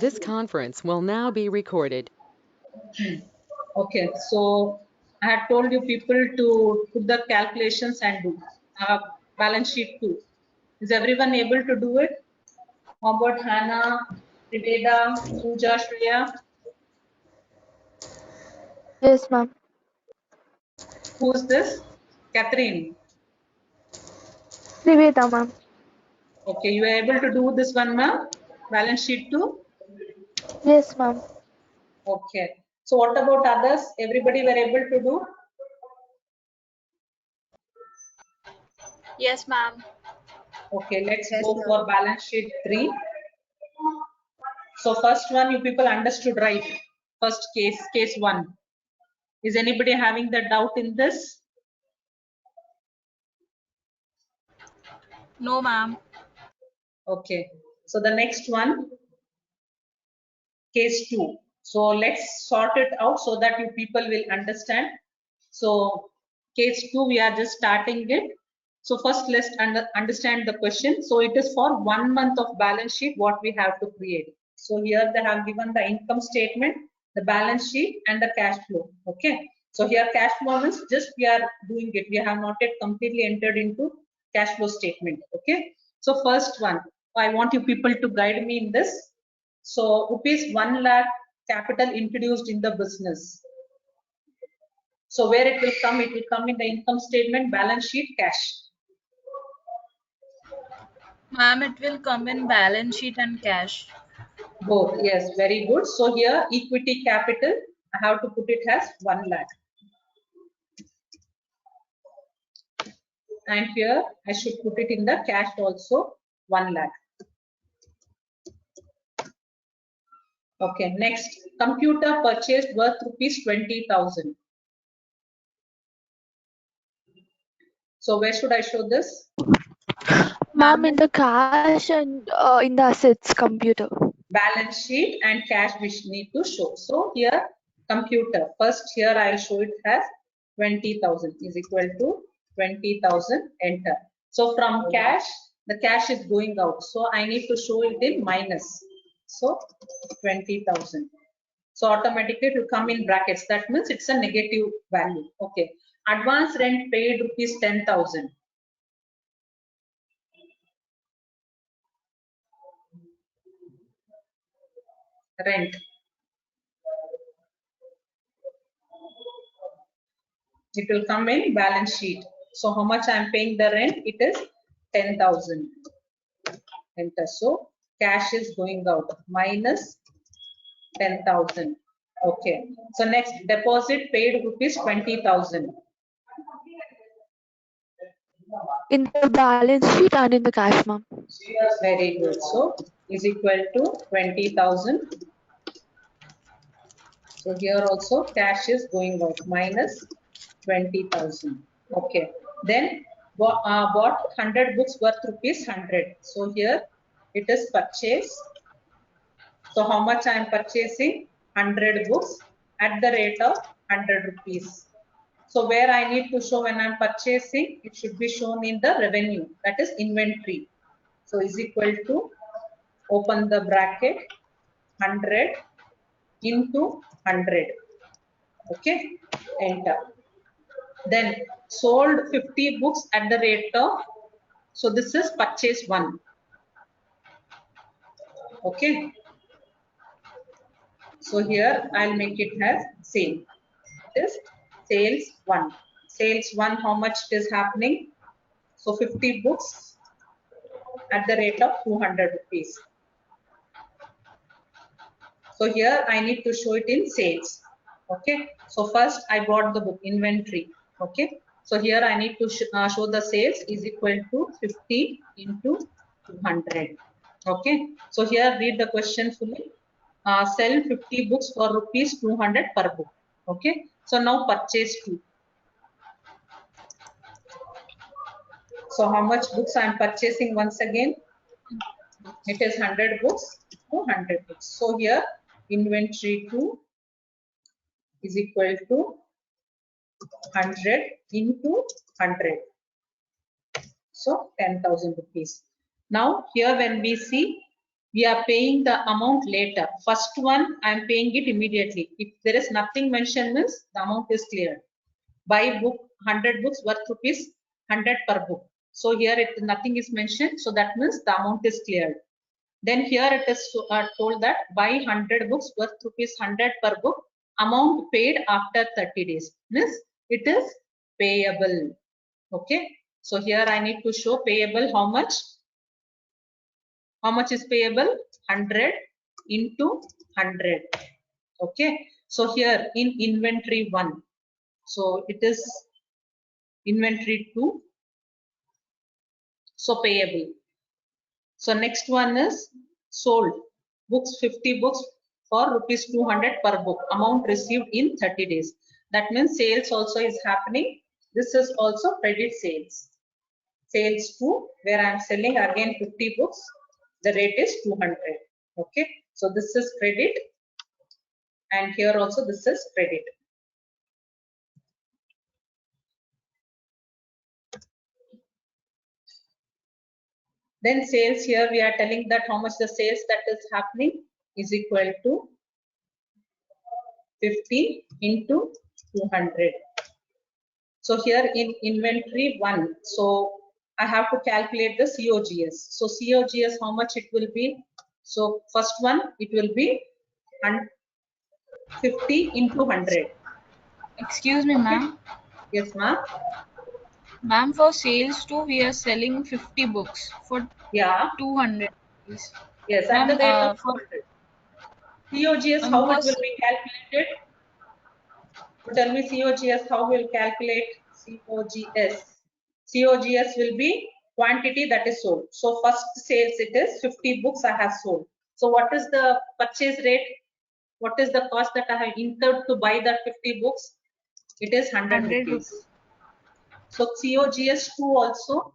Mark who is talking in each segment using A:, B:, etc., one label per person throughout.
A: This conference will now be recorded.
B: Okay, so I had told you people to put the calculations and do balance sheet too. Is everyone able to do it? How about Hannah, Riveda, Pooja, Shreya?
C: Yes, ma'am.
B: Who's this? Catherine.
C: Niveda, ma'am.
B: Okay, you are able to do this one, ma'am? Balance sheet too?
C: Yes, ma'am.
B: Okay. So what about others? Everybody were able to do?
D: Yes, ma'am.
B: Okay, let's
D: Yes,
B: go
D: ma'am.
B: for balance sheet 3. So first one you people understood, right? First case 1. Is anybody having the doubt in this?
D: No, ma'am.
B: Okay. So the next one, case 2. So let's sort it out so that you people will understand. So case 2, we are just starting it. So first let's understand the question. So it is for 1 month of balance sheet what we have to create. So here they have given the income statement, the balance sheet and the cash flow. Okay. So here cash flow means just we are doing it. We have not yet completely entered into cash flow statement. Okay. So first one, I want you people to guide me in this. So rupees 1 lakh capital introduced in the business. So where it will come in the income statement, balance sheet, cash.
D: Ma'am, it will come in balance sheet and cash.
B: Both, yes, very good. So here equity capital, I have to put it as 1 lakh. And here I should put it in the cash also, 1 lakh. Okay, next, computer purchased worth rupees 20,000. So where should I show this?
C: Ma'am, in the cash and in the assets computer.
B: Balance sheet and cash which need to show. So here computer, first here I'll show it as 20,000 is equal to 20,000, enter. So from cash, the cash is going out. So I need to show it in minus. So 20,000. So automatically it will come in brackets. That means it's a negative value. Okay. Advance rent paid rupees 10,000. Rent. It will come in balance sheet. So how much I am paying the rent? It is 10,000. Enter. So cash is going out minus 10,000. Okay. So next deposit paid rupees 20,000.
C: In the balance sheet and in the cash, ma'am.
B: Very good. So is equal to 20,000. So here also cash is going out minus 20,000. Okay. Then bought 100 books worth rupees 100. So here it is purchase. So how much I am purchasing? 100 books at the rate of 100 rupees. So where I need to show when I am purchasing, it should be shown in the revenue, that is inventory. So is equal to, open the bracket, 100 into 100. Okay, enter. Then sold 50 books at the rate of, so this is purchase 1. Okay. So here I'll make it as sale. It is sales 1. Sales 1, how much it is happening? So 50 books at the rate of 200 rupees. So here I need to show it in sales. Okay. So first I bought the book inventory. Okay. So here I need to show the sales is equal to 50 into 200. Okay. So here read the question fully. Sell 50 books for rupees 200 per book. Okay. So now purchase 2. So how much books I am purchasing once again? It is 100 books to 100 books. So here inventory 2 is equal to 100 into 100. So 10,000 rupees. Now here when we see we are paying the amount later. First one, I am paying it immediately. If there is nothing mentioned, means the amount is cleared. Buy book 100 books worth rupees 100 per book. So here nothing is mentioned, so that means the amount is cleared. Then here it is told that buy 100 books worth rupees 100 per book, amount paid after 30 days. Means it is payable. Okay. So here I need to show payable how much. How much is payable? 100 into 100. Okay. So here in inventory 1. So it is inventory 2. So payable. So next one is sold. Books 50 books for rupees 200 per book. Amount received in 30 days. That means sales also is happening. This is also credit sales. Sales 2, where I am selling again 50 books. The rate is 200. Okay. So this is credit. And here also this is credit. Then sales, here we are telling that how much the sales that is happening is equal to 50 into 200. So here in inventory 1, so I have to calculate the COGS. So COGS, how much it will be? So first one, it will be 50 into 100.
D: Excuse me, ma'am.
B: Yes, ma'am.
D: Ma'am, for sales too, we are selling 50 books for
B: Yeah.
D: 200 rupees.
B: Yes, at the
D: Ma'am,
B: rate of
D: for
B: 200. COGS, how it will be calculated? Tell me COGS, how we'll calculate COGS? COGS will be quantity that is sold. So first sales it is 50 books I have sold. So what is the purchase rate? What is the cost that I have incurred to buy that 50 books? It is 100 rupees. So COGS 2 also.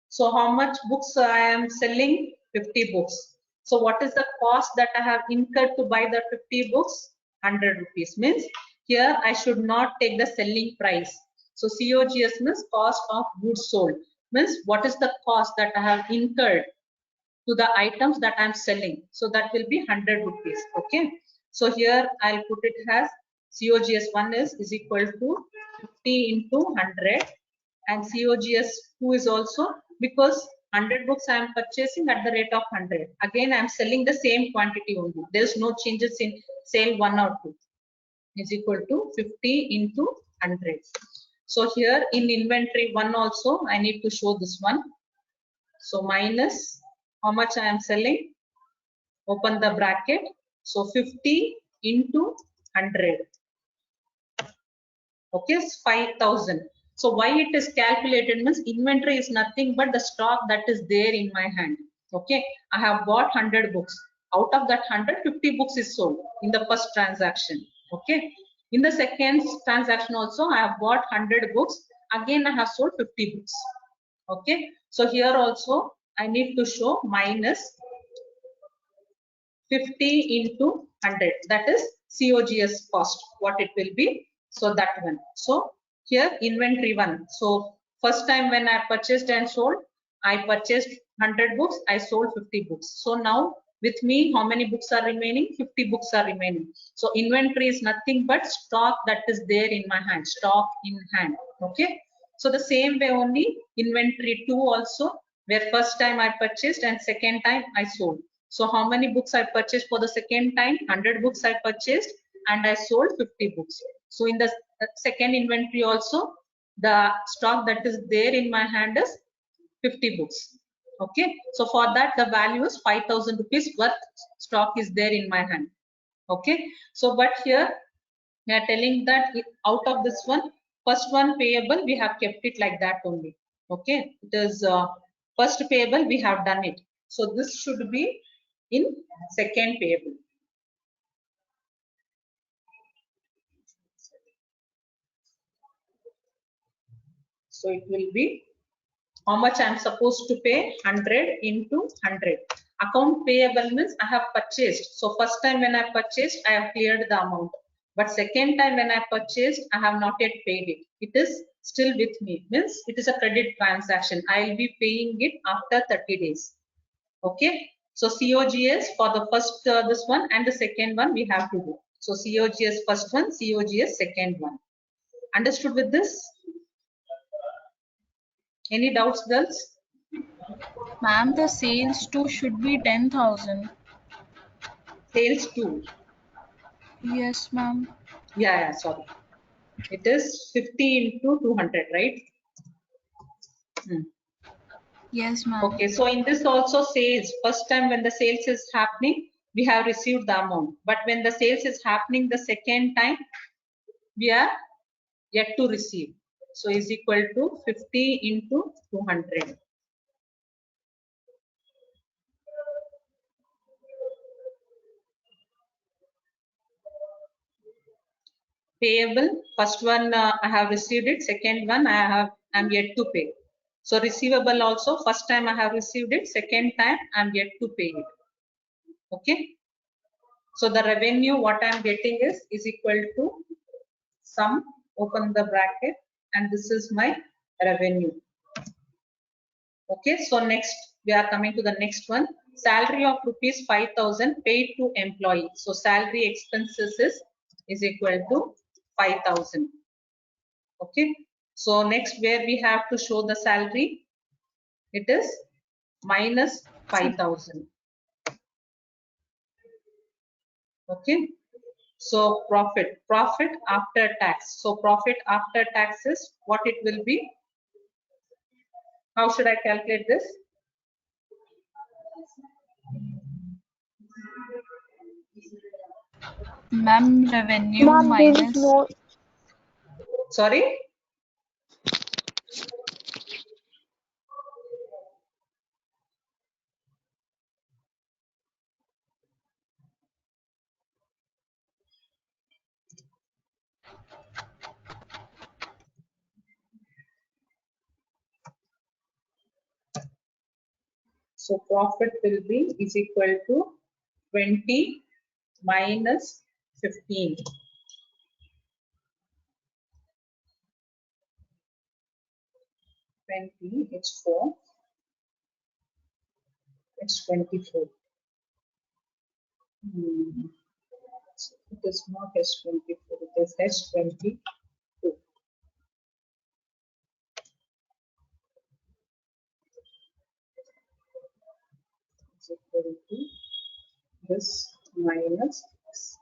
B: So how much books I am selling? 50 books. So what is the cost that I have incurred to buy the 50 books? 100 rupees. Means here I should not take the selling price. So COGS means cost of goods sold. Means what is the cost that I have incurred to the items that I'm selling. So that will be 100 rupees. Okay. So here I'll put it as COGS 1 is equal to 50 into 100, and COGS 2 is also, because 100 books I am purchasing at the rate of 100. Again, I am selling the same quantity only. There's no changes in sale 1 or 2. Is equal to 50 into 100. So here in inventory 1 also, I need to show this one. So minus how much I am selling, open the bracket. So 50 into 100. Okay, 5,000. So why it is calculated means inventory is nothing but the stock that is there in my hand. Okay, I have bought 100 books. Out of that 100, 50 books is sold in the first transaction. Okay, in the second transaction also I have bought 100 books. Again I have sold 50 books. Okay, so here also I need to show minus 50 into 100. That is COGS cost, what it will be. So that one. So here inventory 1. So first time when I purchased and sold, I purchased 100 books, I sold 50 books. So now with me, how many books are remaining? 50 books are remaining. So inventory is nothing but stock that is there in my hand, stock in hand. Okay. So the same way only inventory 2 also, where first time I purchased and second time I sold. So how many books I purchased for the second time? 100 books I purchased and I sold 50 books. So in the second inventory also, the stock that is there in my hand is 50 books. Okay. So for that, the value is 5,000 rupees worth stock is there in my hand. Okay. So but here we are telling that out of this one, first one payable, we have kept it like that only. Okay. It is first payable, we have done it. So this should be in second payable. So it will be how much I am supposed to pay, 100 into 100. Account payable means I have purchased. So first time when I purchased, I have cleared the amount. But second time when I purchased, I have not yet paid it. It is still with me. Means it is a credit transaction. I will be paying it after 30 days. Okay. So COGS for the first this one and the second one we have to do. So COGS first one, COGS second one. Understood with this? Any doubts, girls?
D: Ma'am, the sales too should be 10,000.
B: Sales 2.
D: Yes, ma'am.
B: Yeah, sorry. It is 50 into 200, right?
D: Yes, ma'am.
B: Okay, so in this also sales, first time when the sales is happening, we have received the amount. But when the sales is happening the second time, we are yet to receive. So is equal to 50 into 200. Payable, first one I have received it, second one I'm yet to pay. So receivable also, first time I have received it, second time I'm yet to pay it. Okay. So the revenue what I'm getting is equal to sum, open the bracket, and this is my revenue. Okay, so next we are coming to the next one. Salary of rupees 5,000 paid to employee. So salary expenses is equal to 5,000. Okay, so next where we have to show the salary, it is minus 5,000. Okay, so profit after tax. So profit after taxes, what it will be? How should I calculate this?
D: Ma'am, revenue
C: Ma'am, there is
D: minus.
C: no.
B: Sorry? So profit will be is equal to 20 minus 15. 20, it's 4. It's 24. It is not S24, it is S22. It's equal to this minus this.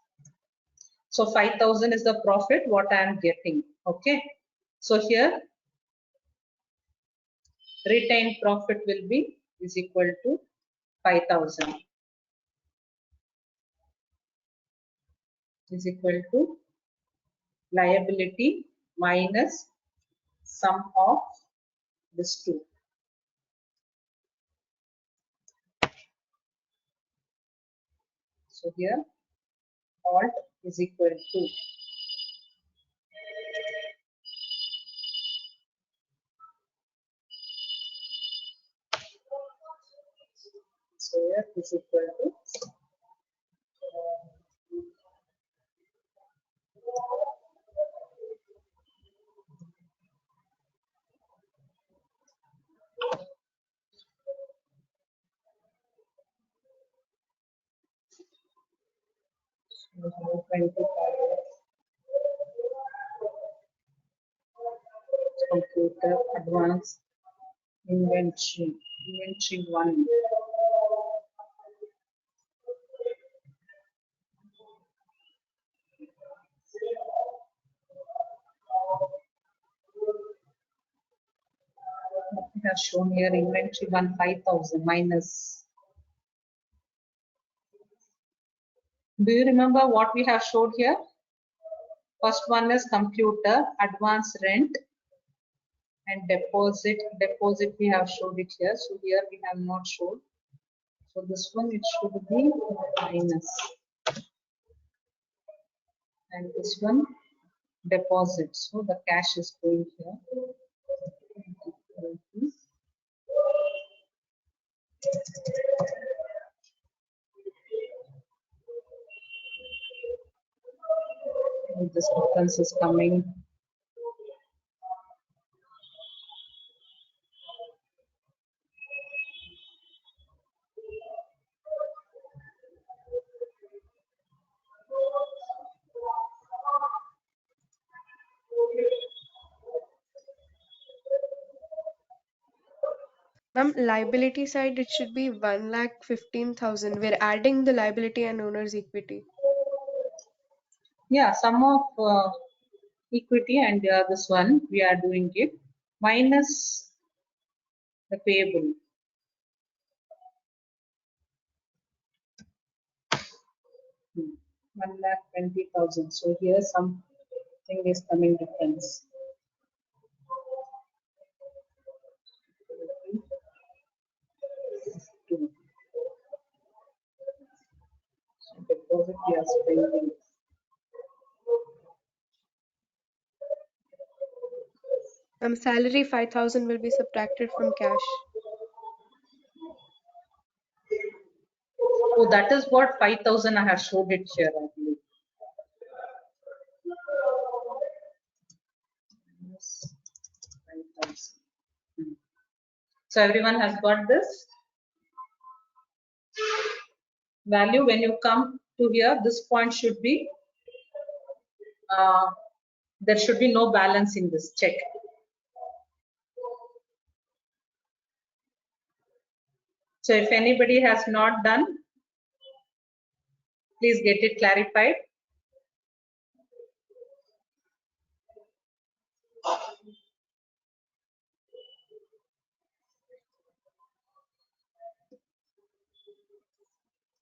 B: So 5,000 is the profit what I am getting. Okay. So here retained profit will be is equal to 5,000 is equal to liability minus sum of this two. So here alt is equal to so here is equal to 25 computer advanced inventory 1. What we have shown here inventory 1 5,000 minus. Do you remember what we have showed here? First one is computer advance rent and deposit. Deposit we have showed it here. So here we have not showed. So this one it should be minus. And this one deposit. So the cash is going here. And this difference is coming.
E: Liability side, it should be 1,15,000. We're adding the liability and owner's equity.
B: Yeah, sum of equity and this one we are doing it minus the payable. Hmm. 1,20,000. So here something is coming difference. Two. So deposit we are spending.
E: Salary 5,000 will be subtracted from cash.
B: Oh, that is what 5,000 I have showed it here, I believe. Yes, 5,000. Hmm. So everyone has got this value. When you come to here, this point should be, there should be no balance in this check. So if anybody has not done, please get it clarified.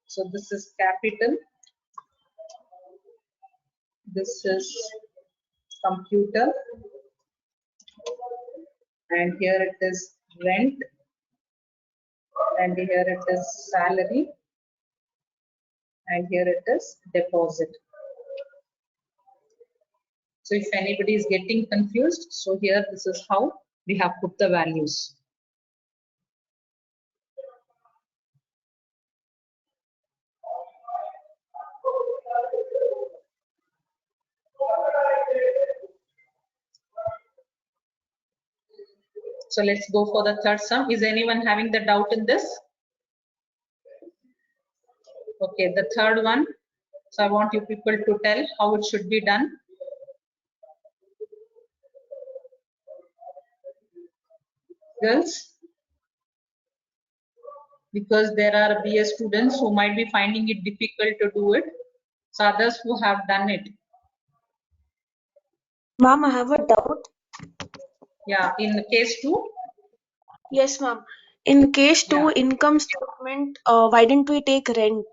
B: So this is capital. This is computer. And here it is rent. And here it is salary. And here it is deposit. So if anybody is getting confused, so here this is how we have put the values. So let's go for the third sum. Is anyone having the doubt in this? Okay, the third one. So I want you people to tell how it should be done. Girls? Because there are BA students who might be finding it difficult to do it. So others who have done it.
F: Ma'am, I have a doubt.
B: Yeah, in case 2.
F: Yes, ma'am. In case 2,
B: Yeah.
F: income statement, why didn't we take rent?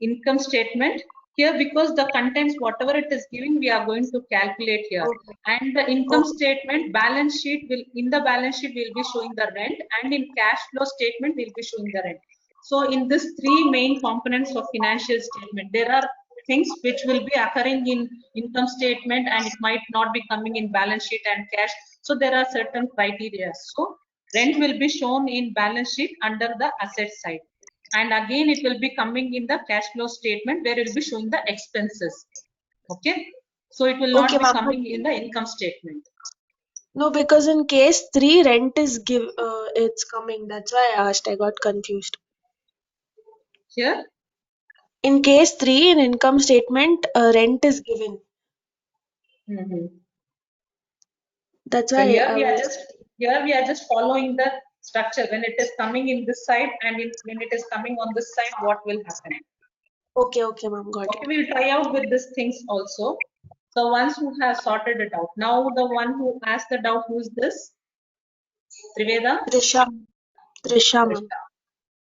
B: Income statement here, because the contents whatever it is giving we are going to calculate here.
F: Okay.
B: And the income
F: Okay.
B: statement balance sheet will, in the balance sheet will be showing the rent, and in cash flow statement will be showing the rent. So in this 3 main components of financial statement, there are things which will be occurring in income statement and it might not be coming in balance sheet and cash. So there are certain criteria. So rent will be shown in balance sheet under the asset side, and again it will be coming in the cash flow statement where it will be showing the expenses. Okay, so it will not
F: Okay,
B: be
F: ma'am.
B: coming in the income statement.
F: No, because in case 3, rent is it's coming. That's why I asked. I got confused.
B: Here,
F: In case 3, in income statement, rent is given. That's
B: so
F: why
B: here
F: I
B: we are
F: was.
B: just, here we are just following the structure. When it is coming in this side and when it is coming on this side, what will happen?
F: Okay, okay, ma'am. Got
B: Okay,
F: it.
B: we'll try out with these things also. So once who has sorted it out, now the one who asked the doubt, who is this? Triveda?
F: Trisha. Trisha, ma'am.
B: Trisha.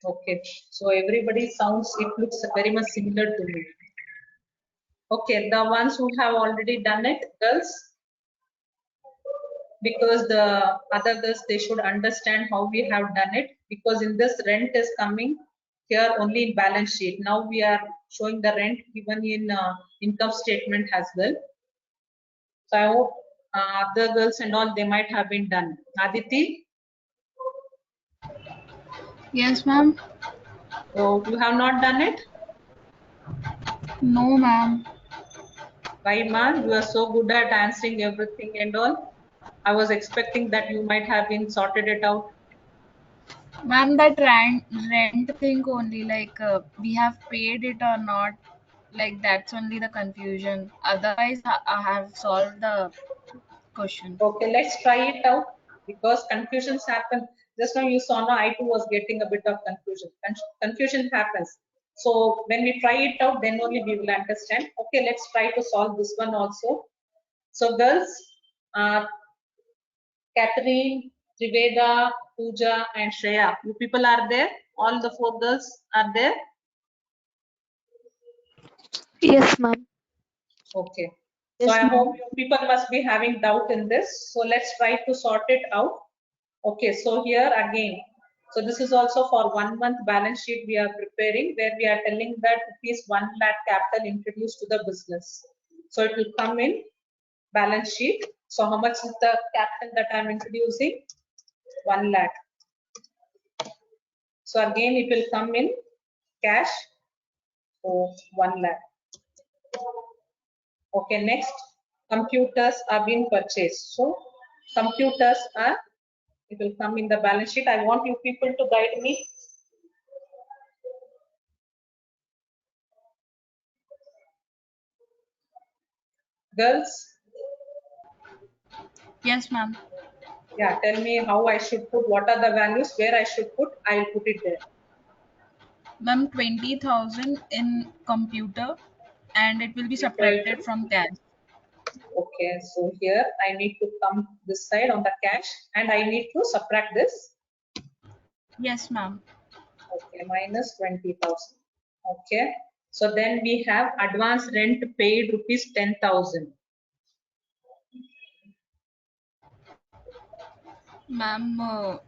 B: Okay, so everybody sounds, it looks very much similar to me. Okay, the ones who have already done it, girls, because the other girls, they should understand how we have done it, because in this rent is coming here only in balance sheet. Now we are showing the rent given in income statement as well. So I hope other girls and all, they might have been done. Aditi,
D: Yes, ma'am.
B: so you have not done it?
D: No, ma'am.
B: Why, man? You are so good at answering everything and all. I was expecting that you might have been sorted it out.
D: Ma'am, that rent thing only, like we have paid it or not, like that's only the confusion. Otherwise, I have solved the question.
B: Okay, let's try it out. because confusions happen. Just now you saw, no, I too was getting a bit of confusion. Confusion happens. So when we try it out, then only we will understand. Okay, let's try to solve this one also. So girls, Catherine, Triveda, Pooja, and Shreya, you people are there? All the 4 girls are there?
C: Yes, ma'am.
B: Okay. So
F: Yes,
B: I
F: ma'am.
B: hope you people must be having doubt in this. So let's try to sort it out. Okay, so here again, so this is also for 1 month balance sheet we are preparing, where we are telling that rupees 1 lakh capital introduced to the business. So it will come in balance sheet. So how much is the capital that I am introducing? 1 lakh. So again it will come in cash. So 1 lakh. Okay, next, computers are being purchased. So computers are, it will come in the balance sheet. I want you people to guide me. Girls,
D: Yes, ma'am.
B: yeah, tell me how I should put, what are the values, where I should put, I'll put it there.
D: Ma'am, 20,000 in computer, and it will be
B: Equal to,
D: subtracted from cash.
B: okay, so here I need to come this side on the cash and I need to subtract this.
D: Yes, ma'am.
B: Okay, minus 20,000. Okay, so then we have advance rent paid rupees 10,000.
D: Ma'am,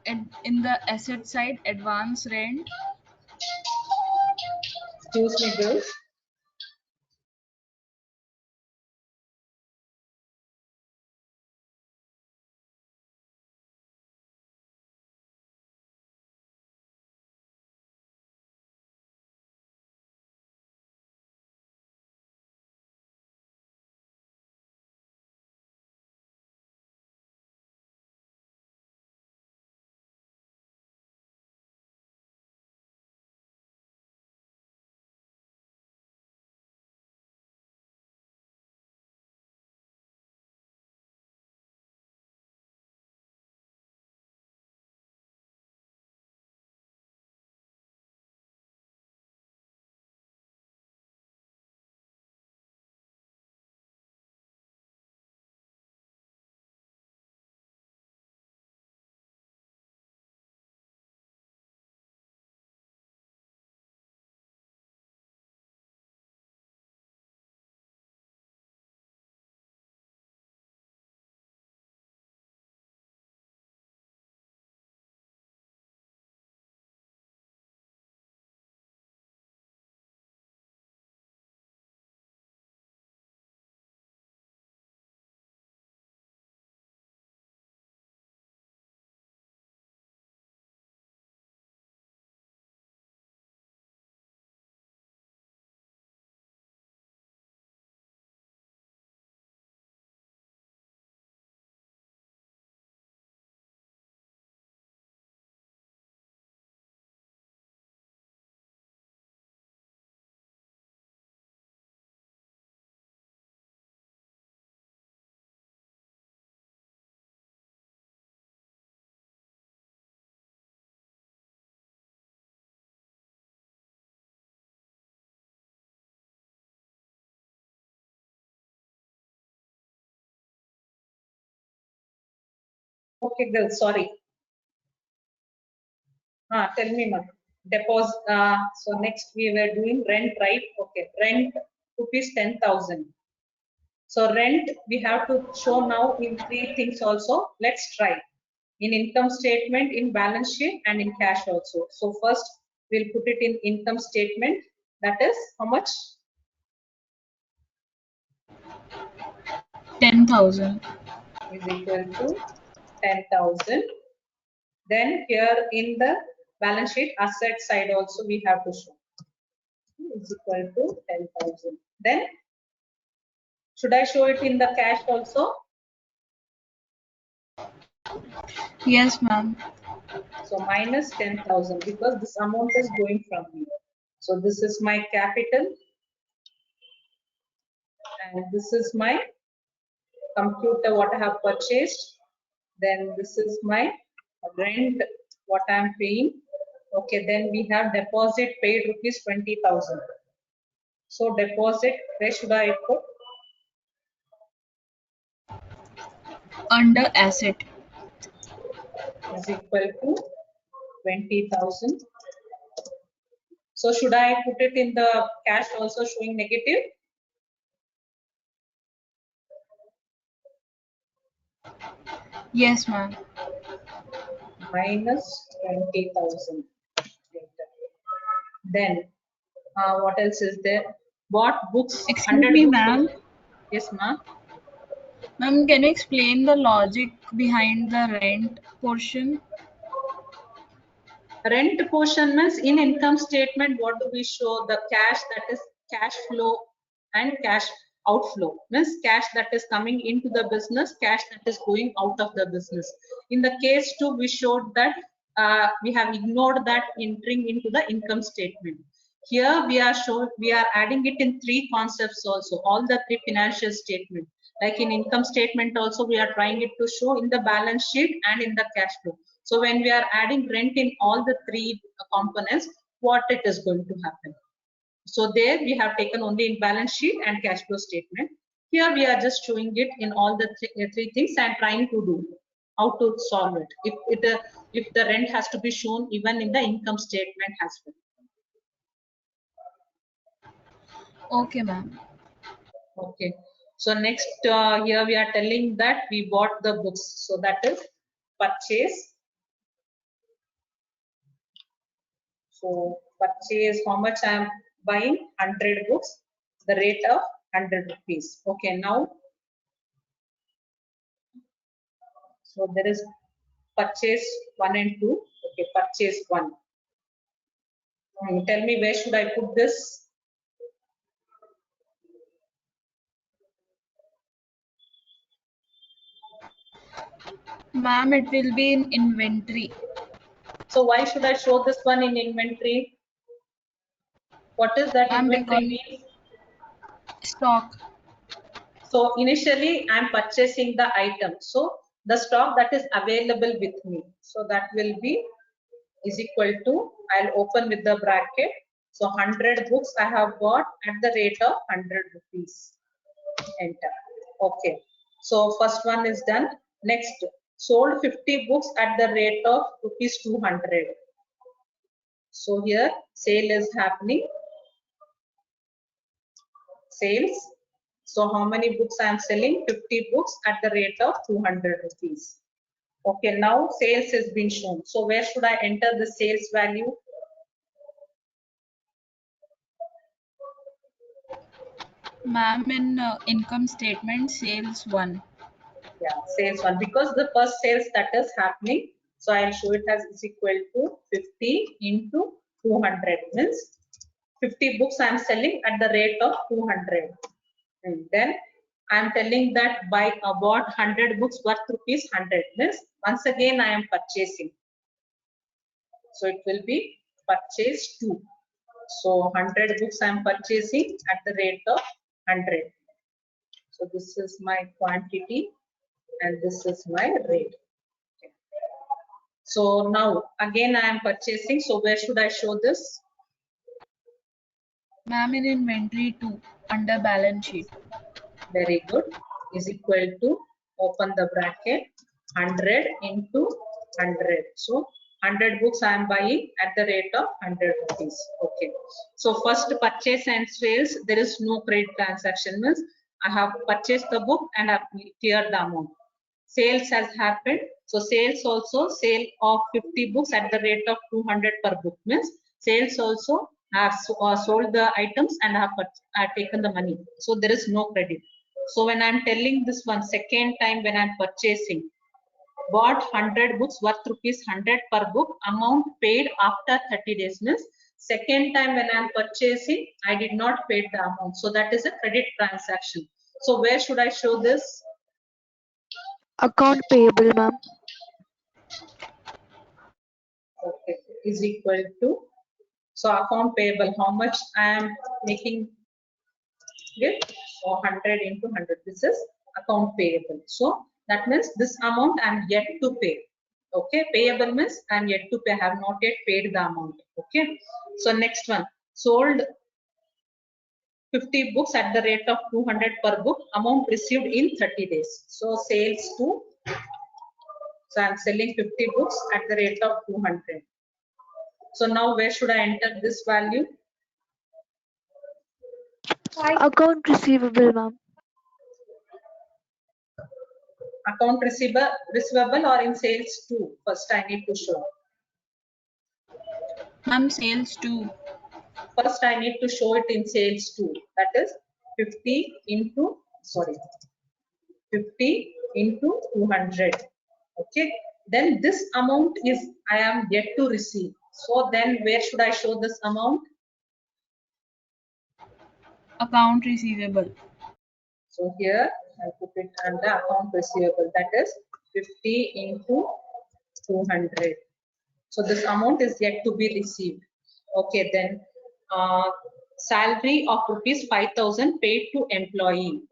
D: in the asset side, advance rent.
B: Excuse me, girls. Okay, girls, sorry. Tell me, ma'am. Deposit. So next we were doing rent, right? Okay, rent rupees 10,000. So rent we have to show now in 3 things also. Let's try in income statement, in balance sheet, and in cash also. So first we'll put it in income statement. That is how much?
D: 10,000.
B: Is equal to 10,000. Then here in the balance sheet asset side also we have to show is equal to 10,000. Then should I show it in the cash also?
D: Yes, ma'am.
B: So minus 10,000 because this amount is going from here. So this is my capital and this is my computer what I have purchased. Then this is my rent, what I'm paying. Okay, then we have deposit paid rupees 20,000. So deposit, where should I put?
D: Under asset.
B: Is equal to 20,000. So should I put it in the cash also showing negative?
D: Yes, ma'am.
B: Minus 20,000. Then what else is there? What books?
D: Excuse
B: 100
D: me,
B: books.
D: ma'am.
B: Yes, ma'am.
D: Ma'am, can you explain the logic behind the rent portion?
B: Rent portion means in income statement, what do we show? The cash, that is cash flow and cash outflow. Means cash that is coming into the business, cash that is going out of the business. In the case 2, we showed that we have ignored that entering into the income statement. Here we are adding it in 3 concepts also, all the 3 financial statements. Like in income statement also, we are trying it to show in the balance sheet and in the cash flow. So when we are adding rent in all the 3 components, what it is going to happen? So there we have taken only in balance sheet and cash flow statement. Here we are just showing it in all the 3 things and trying to do how to solve it. If the rent has to be shown even in the income statement as well.
D: Okay, ma'am.
B: Okay. So next here we are telling that we bought the books. So that is purchase. So purchase, how much I am buying? 100 books, the rate of 100 rupees. Okay, now, so there is purchase 1 and 2. Okay, purchase 1. Tell me where should I put this?
D: Ma'am, it will be in inventory.
B: So why should I show this one in inventory? What is that
D: Ma'am,
B: inventory
D: because
B: means?
D: stock.
B: So initially I'm purchasing the item. So the stock that is available with me. So that will be is equal to, I'll open with the bracket. So 100 books I have bought at the rate of 100 rupees. Enter. Okay. So first one is done. Next, sold 50 books at the rate of rupees 200. So here sale is happening. Sales. So how many books I am selling? 50 books at the rate of 200 rupees. Okay, now sales has been shown. So where should I enter the sales value?
D: Ma'am, in income statement, sales 1.
B: Yeah, sales one, because the first sales that is happening. So I'll show it as is equal to 50 into 200 means 50 books I'm selling at the rate of 200. And then I'm telling that by about 100 books worth rupees 100 means once again I am purchasing. So it will be purchase 2. So 100 books I am purchasing at the rate of 100. So this is my quantity and this is my rate. So now again I am purchasing. So where should I show this?
D: Ma'am, in inventory 2, under balance sheet.
B: Very good. Is equal to, open the bracket, 100 into 100. So 100 books I am buying at the rate of 100 rupees. Okay. So first purchase and sales, there is no credit transaction means I have purchased the book and I have cleared the amount. Sales has happened. So sales also, sale of 50 books at the rate of 200 per book means sales also have sold the items and have taken the money. So there is no credit. So when I'm telling this one second time when I'm purchasing, bought 100 books worth rupees 100 per book, amount paid after 30 days means second time when I'm purchasing, I did not pay the amount. So that is a credit transaction. So where should I show this?
C: Account payable, ma'am.
B: Okay, is equal to, so account payable, how much I am making it? So 100 into 100, this is account payable. So That means this amount I am yet to pay. Okay, payable means I am yet to pay. I have not yet paid the amount. Okay, so next one, sold 50 books at the rate of 200 per book, amount received in 30 days. So sales to, so I'm selling 50 books at the rate of 200. So now where should I enter this value?
C: Account receivable, ma'am.
B: Account receivable or in sales too? First I need to show.
D: Ma'am, sales too.
B: First I need to show it in sales too. That is 50 into, sorry, 50 into 200. Okay. Then this amount is I am yet to receive. So then where should I show this amount?
D: Account receivable.
B: So here I put it under account receivable. That is 50 into 200. So this amount is yet to be received. Okay, then salary of rupees 5,000 paid to employee.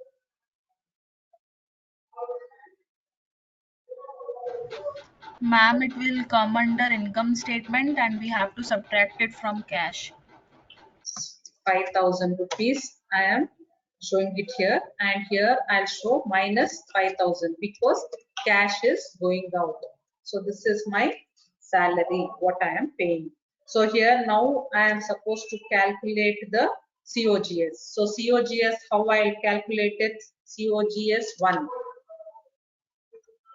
D: Ma'am, it will come under income statement and we have to subtract it from cash.
B: 5,000 rupees I am showing it here, and here I'll show minus 5,000 because cash is going out. So this is my salary, what I am paying. So here now I am supposed to calculate the COGS. So COGS, how I'll calculate it? COGS 1.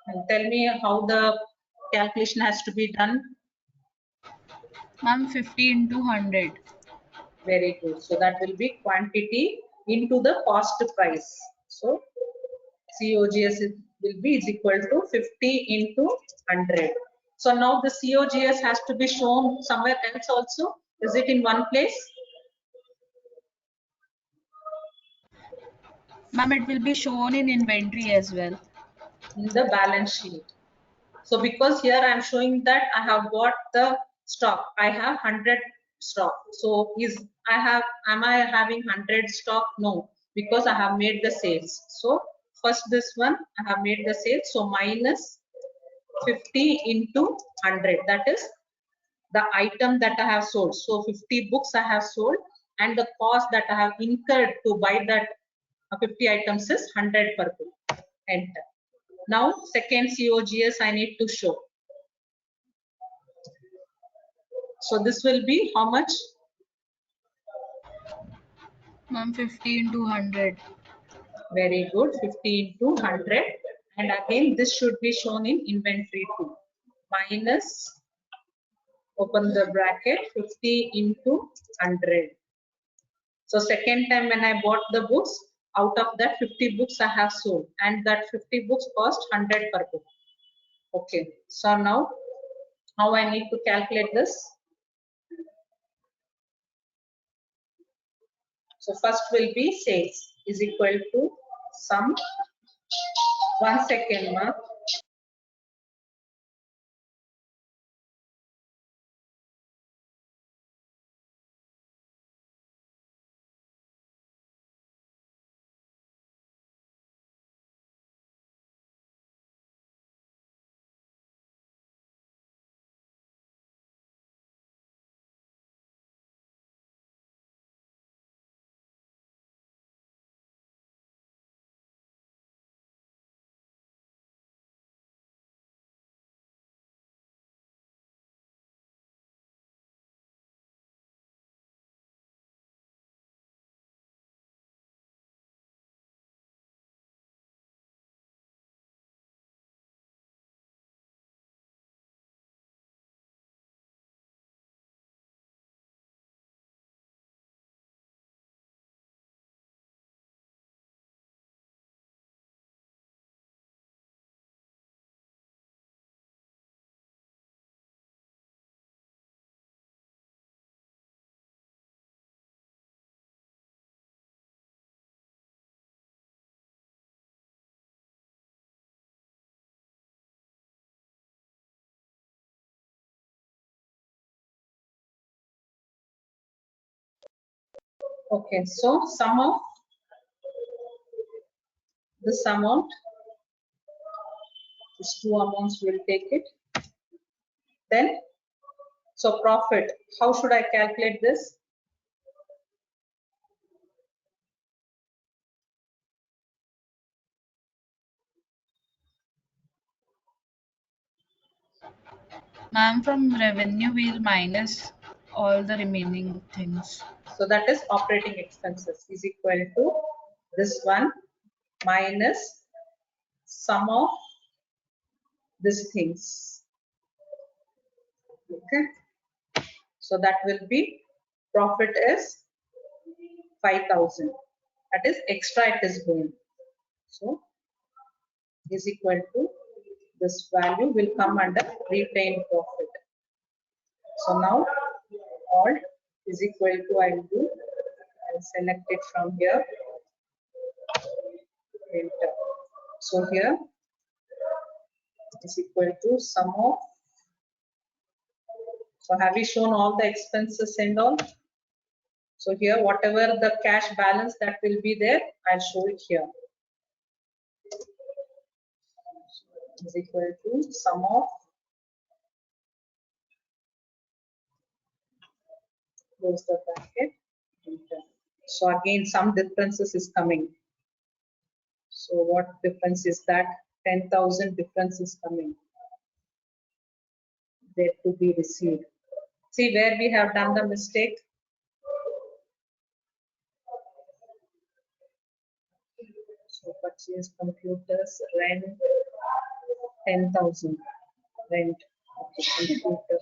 B: And tell me how the calculation has to be done.
D: Ma'am, 50 into 100.
B: Very good. So that will be quantity into the cost price. So COGS will be is equal to 50 into 100. So now the COGS has to be shown somewhere else also. Is it in one place?
D: Ma'am, it will be shown in inventory as well.
B: In the balance sheet. So because here I am showing that I have bought the stock. I have 100 stock. So am I having 100 stock? No, because I have made the sales. So first this one I have made the sales. So minus 50 into 100. That is the item that I have sold. So 50 books I have sold, and the cost that I have incurred to buy that 50 items is 100 per book. Enter. Now second COGS I need to show. So this will be how much?
D: Ma'am, 50 into 100.
B: Very good, 50 into 100. And again, this should be shown in inventory too. Minus, open the bracket, 50 into 100. So second time when I bought the books, out of that 50 books I have sold, and that 50 books cost 100 per book. Okay, so now how I need to calculate this? So first will be sales is equal to sum. 1 second, ma. Okay, so sum of this amount These two amounts will take it. Then, so profit, how should I calculate this?
D: Ma'am, from revenue we'll minus all the remaining things.
B: So that is operating expenses is equal to this one minus sum of these things. Okay. So that will be profit is 5,000. That is extra it is going. So is equal to this value will come under retained profit. So now alt is equal to I will do, I'll select it from here, enter. So here is equal to sum of, so have we shown all the expenses and all? So here whatever the cash balance that will be there, I'll show it here. Is equal to sum of, close the bracket, enter. So again some differences is coming. So what difference is that? 10,000 difference is coming. There to be received. See where we have done the mistake. So purchase computers, rent 10,000. Rent. Okay, computer.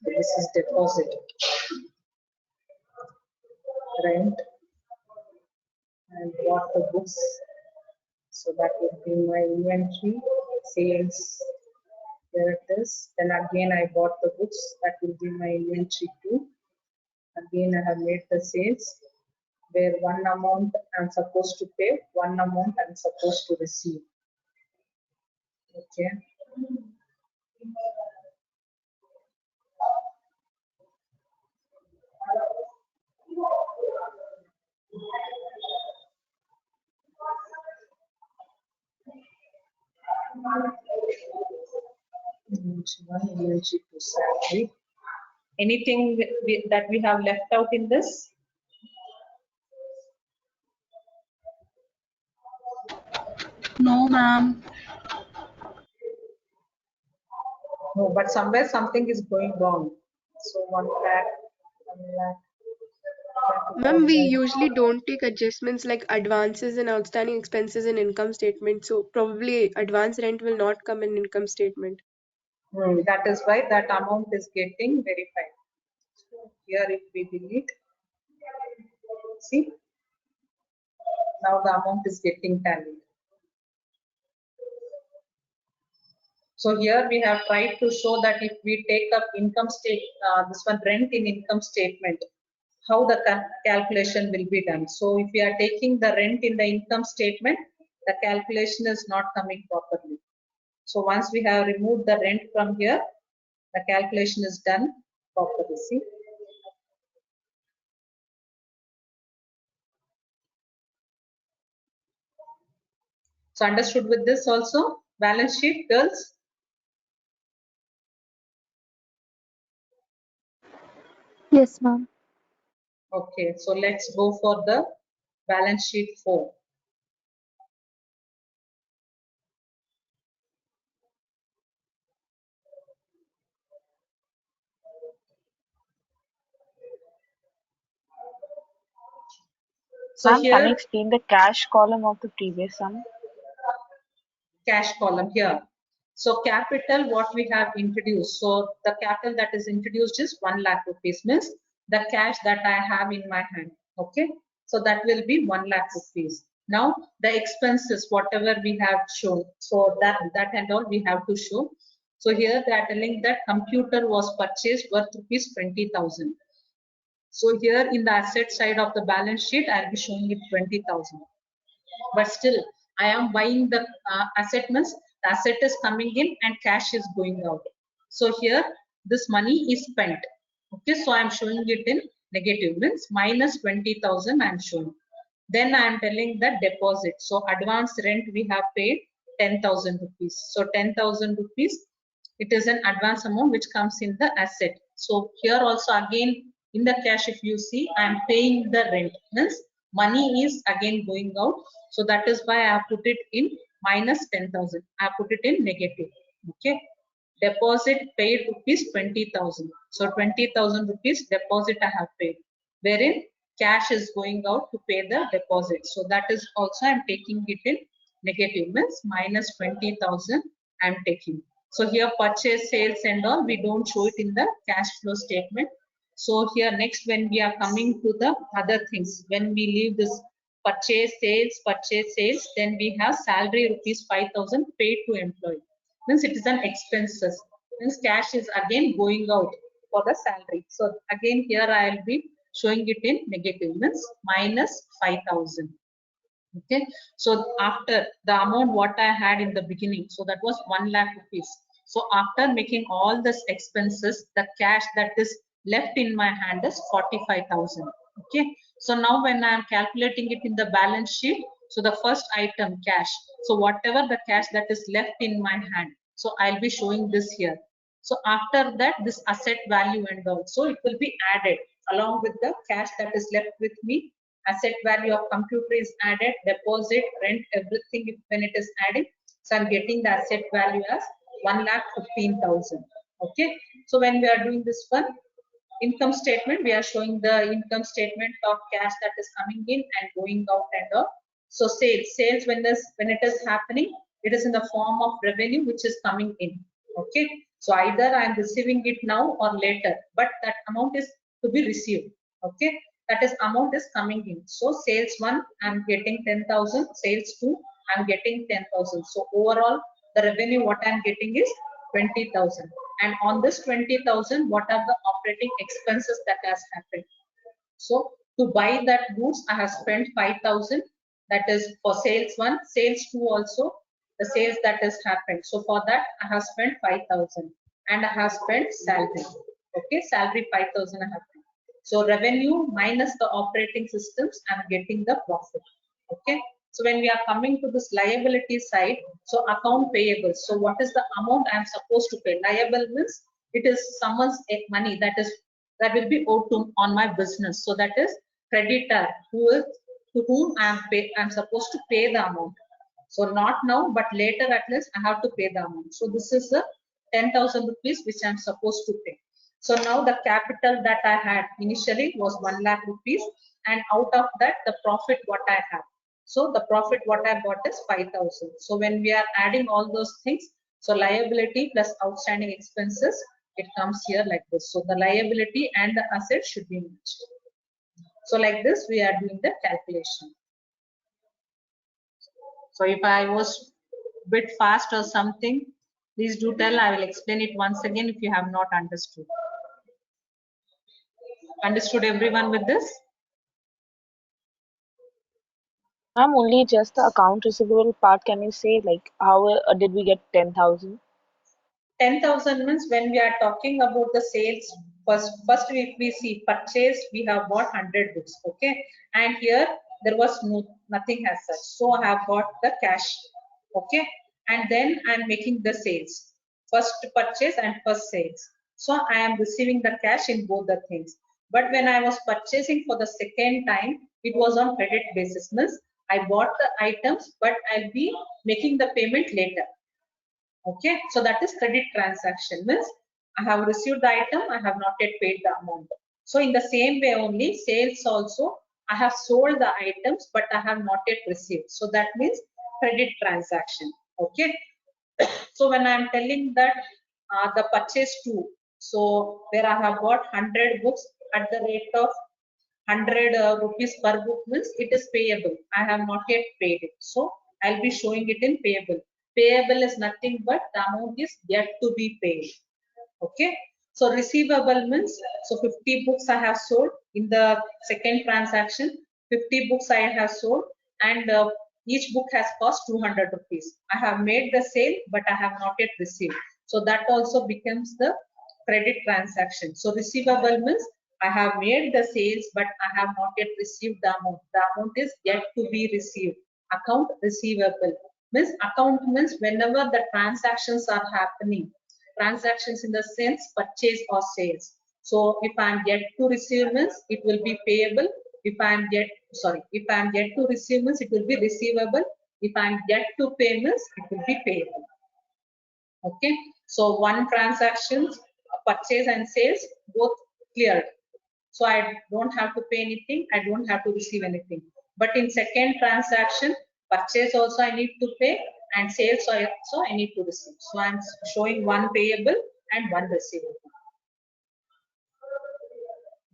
B: This is deposit. Rent. And bought the books. So that would be my inventory. Sales. Here it is. Then again I bought the books. That will be my inventory too. Again I have made the sales. Where one amount I'm supposed to pay, one amount I'm supposed to receive. Okay. Inventory to salary. Anything that we have left out in this?
D: No, ma'am.
B: No, but somewhere something is going wrong. So 1 lakh, 1 lakh.
E: Ma'am, we usually don't take adjustments like advances and outstanding expenses in income statement. So probably advance rent will not come in income statement.
B: That is why that amount is getting verified. So here if we delete, see, now the amount is getting tallied. So here we have tried to show that if we take up income this one rent in income statement, how the calculation will be done. So if we are taking the rent in the income statement, the calculation is not coming properly. So once we have removed the rent from here, the calculation is done properly. See. So understood with this also? Balance sheet, girls?
C: Yes, ma'am.
B: Okay, so let's go for the balance sheet 4. So
F: Ma'am, can you
B: here,
F: explain the cash column of the previous sum?
B: cash column here. So capital, what we have introduced. So the capital that is introduced is 1 lakh rupees, means the cash that I have in my hand. Okay, so that will be 1 lakh rupees. Now the expenses, whatever we have shown, so that and all we have to show. So here they are telling that computer was purchased worth rupees 20,000. So here in the asset side of the balance sheet, I'll be showing it 20,000. But still, I am buying the asset, means the asset is coming in and cash is going out. So here, this money is spent. Okay, so I am showing it in negative, means minus 20,000 I am showing. Then I am telling the deposit. So advance rent we have paid 10,000 rupees. So 10,000 rupees, it is an advance amount which comes in the asset. So here also again in the cash, if you see, I am paying the rent. Means money is again going out. So that is why I have put it in minus 10,000. I have put it in negative. Okay. Deposit paid rupees 20,000. So 20,000 rupees deposit I have paid, wherein cash is going out to pay the deposit. So that is also I'm taking it in negative, means minus 20,000 I'm taking. So here purchase, sales and all, we don't show it in the cash flow statement. So here next, when we are coming to the other things, when we leave this purchase, sales, then we have salary rupees 5,000 paid to employee. Means it is an expenses. Means cash is again going out for the salary. So again here I will be showing it in negative, means minus 5,000. Okay, so after the amount what I had in the beginning, so that was 1 lakh rupees. So after making all this expenses, the cash that is left in my hand is 45,000. Okay, so now when I am calculating it in the balance sheet, so the first item cash, so whatever the cash that is left in my hand, so I'll be showing this here. So after that, this asset value and also it will be added along with the cash that is left with me. Asset value of computer is added, deposit, rent, everything when it is adding. So I'm getting the asset value as 1,15,000. Okay. So when we are doing this one, income statement, we are showing the income statement of cash that is coming in and going out and all. So sales when it is happening, it is in the form of revenue which is coming in. Okay. So either I am receiving it now or later, but that amount is to be received. Okay. That is amount is coming in. So sales 1, I am getting 10,000. Sales 2, I am getting 10,000. So overall, the revenue what I am getting is 20,000. And on this 20,000, what are the operating expenses that has happened? So to buy that goods, I have spent 5,000. That is for sales 1, sales 2 also, the sales that has happened. So for that, I have spent 5,000 and I have spent salary. Okay, salary 5,000 I have spent. So revenue minus the operating systems, I'm getting the profit. Okay. So when we are coming to this liability side, so account payable. So what is the amount I'm supposed to pay? Liable means it is someone's money that will be owed to on my business. So that is creditor to whom I'm supposed to pay the amount. So not now, but later at least I have to pay the amount. So this is the 10,000 rupees which I'm supposed to pay. So now the capital that I had initially was 1 lakh rupees, and out of that the profit what I have. So the profit what I got is 5,000. So when we are adding all those things, so liability plus outstanding expenses, it comes here like this. So the liability and the asset should be matched. So like this we are doing the calculation. So if I was a bit fast or something, please do tell. I will explain it once again if you have not understood. Understood everyone with this?
G: Ma'am, only just the account receivable part. Can you say like how did we get 10,000?
B: 10,000 means when we are talking about the sales, first if we see purchase, we have bought 100 books. Okay. And here there was nothing as such. So I have got the cash. Okay. And then I'm making the sales. First purchase and first sales. So I am receiving the cash in both the things. But when I was purchasing for the second time, it was on credit basis. Means I bought the items, but I'll be making the payment later. Okay, so that is credit transaction. Means I have received the item, I have not yet paid the amount. So in the same way only, sales also, I have sold the items, but I have not yet received. So that means credit transaction. Okay. So when I am telling that the purchase to, so where I have bought 100 books at the rate of 100 rupees per book, means it is payable. I have not yet paid it. So I'll be showing it in payable. Payable is nothing but the amount is yet to be paid. Okay. So receivable means, so 50 books I have sold in the second transaction. 50 books I have sold, and each book has cost 200 rupees. I have made the sale, but I have not yet received. So that also becomes the credit transaction. So receivable means I have made the sales, but I have not yet received the amount. The amount is yet to be received. Account receivable means account means whenever the transactions are happening, transactions in the sense purchase or sales. So if I am yet to receive means it will be payable. If I am yet to receive means it will be receivable. If I am yet to pay means it will be payable. Okay, so one transactions, purchase and sales both cleared. So I don't have to pay anything, I don't have to receive anything. But in second transaction, purchase also I need to pay and sales also I need to receive. So I'm showing one payable and one receivable.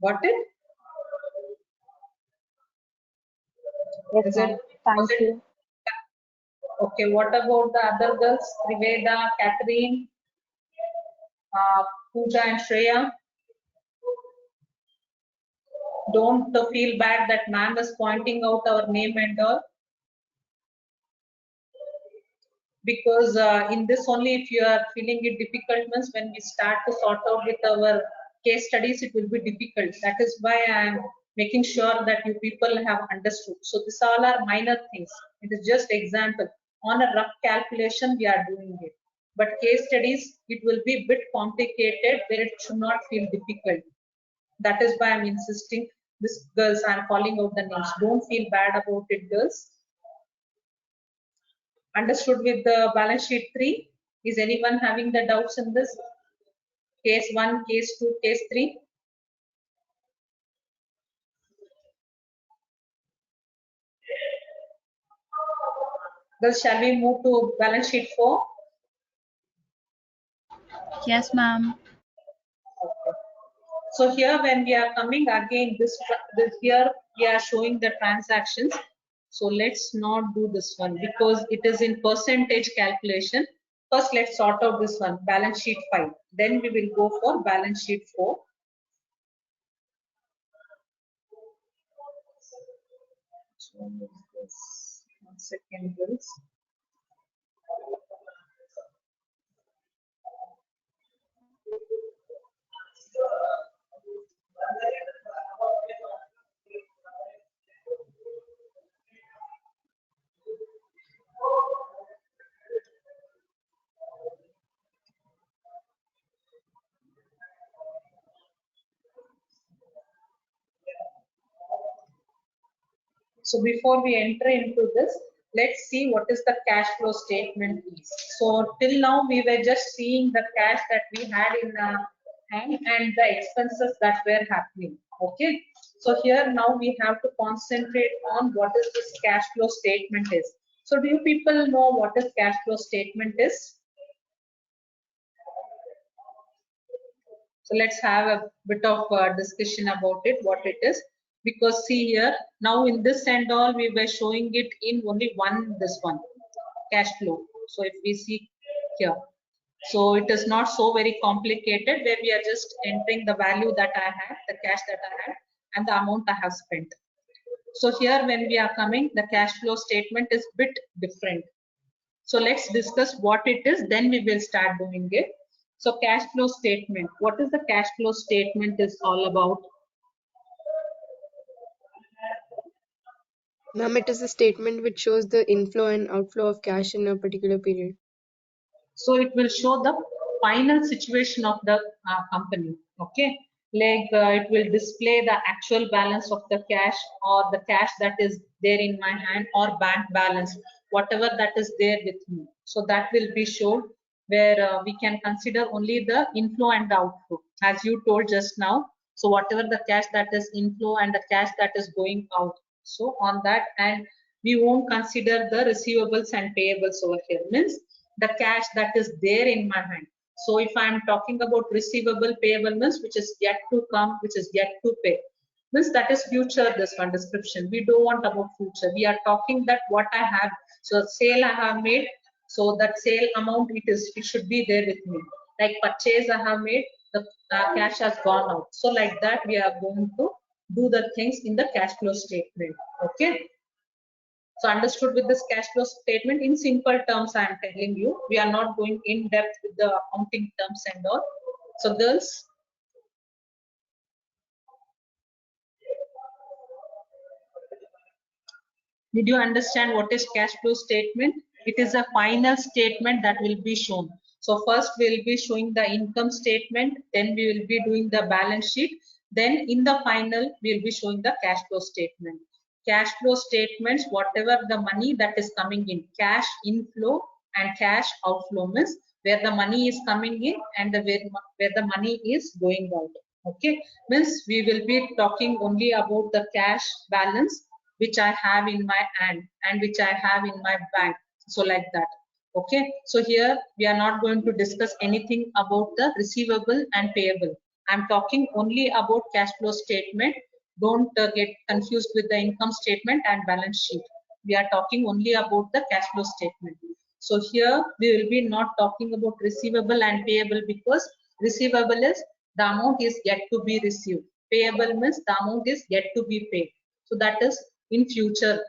B: Got it?
G: Yes,
B: Is
G: ma'am.
B: it?
G: Thank you.
B: Okay, what about the other girls? Triveda, Catherine, Pooja and Shreya? Don't feel bad that ma'am is pointing out our name and all. Because in this only if you are feeling it difficult means when we start to sort out with our case studies it will be difficult. That is why I am making sure that you people have understood. So these all are minor things. It is just example. On a rough calculation we are doing it. But case studies it will be bit complicated where it should not feel difficult. That is why I'm insisting. This girls I'm calling out the names. Don't feel bad about it, girls. Understood with the balance sheet 3? Is anyone having the doubts in this? Case 1, case 2, case 3? Girls, shall we move to balance sheet 4?
D: Yes, ma'am.
B: Okay. So here when we are coming again, this here we are showing the transactions. So let's not do this one because it is in percentage calculation. First, let's sort out this one, balance sheet 5. Then we will go for balance sheet 4. So, 1 second, girls. So before we enter into this, let's see what is the cash flow statement is. So till now we were just seeing the cash that we had in hand and the expenses that were happening. Okay. So here now we have to concentrate on what is this cash flow statement is. So do you people know what is cash flow statement is? So let's have a bit of discussion about it, what it is. Because see here, now in this and all, we were showing it in only this one, cash flow. So if we see here, so it is not so very complicated where we are just entering the value that I had, the cash that I had, and the amount I have spent. So here when we are coming, the cash flow statement is bit different. So let's discuss what it is, then we will start doing it. So cash flow statement. What is the cash flow statement is all about?
E: Ma'am, it is a statement which shows the inflow and outflow of cash in a particular period.
B: So it will show the final situation of the company. Okay, like it will display the actual balance of the cash or the cash that is there in my hand or bank balance, whatever that is there with me. So that will be shown where we can consider only the inflow and the outflow as you told just now. So whatever the cash that is inflow and the cash that is going out. So on that, and we won't consider the receivables and payables over here, means the cash that is there in my hand. So if I'm talking about receivable payable means which is yet to come, which is yet to pay, means that is future, this one description. We don't want about future. We are talking that what I have. So sale I have made. So that sale amount it should be there with me. Like purchase I have made, the cash has gone out. So like that we are going to do the things in the cash flow statement. Okay. So understood with this cash flow statement in simple terms, I am telling you, we are not going in depth with the accounting terms and all. So girls, Did you understand what is cash flow statement? It is a final statement that will be shown. So first we will be showing the income statement, then we will be doing the balance sheet, then in the final we will be showing the cash flow statement. Cash flow statements, whatever the money that is coming in, cash inflow and cash outflow means where the money is coming in and where the money is going out. Okay, means we will be talking only about the cash balance which I have in my hand and which I have in my bank. So like that. Okay. So here we are not going to discuss anything about the receivable and payable. I'm talking only about cash flow statement. Don't get confused with the income statement and balance sheet. We are talking only about the cash flow statement. So here we will be not talking about receivable and payable because receivable is the amount is yet to be received. Payable means the amount is yet to be paid. So that is in future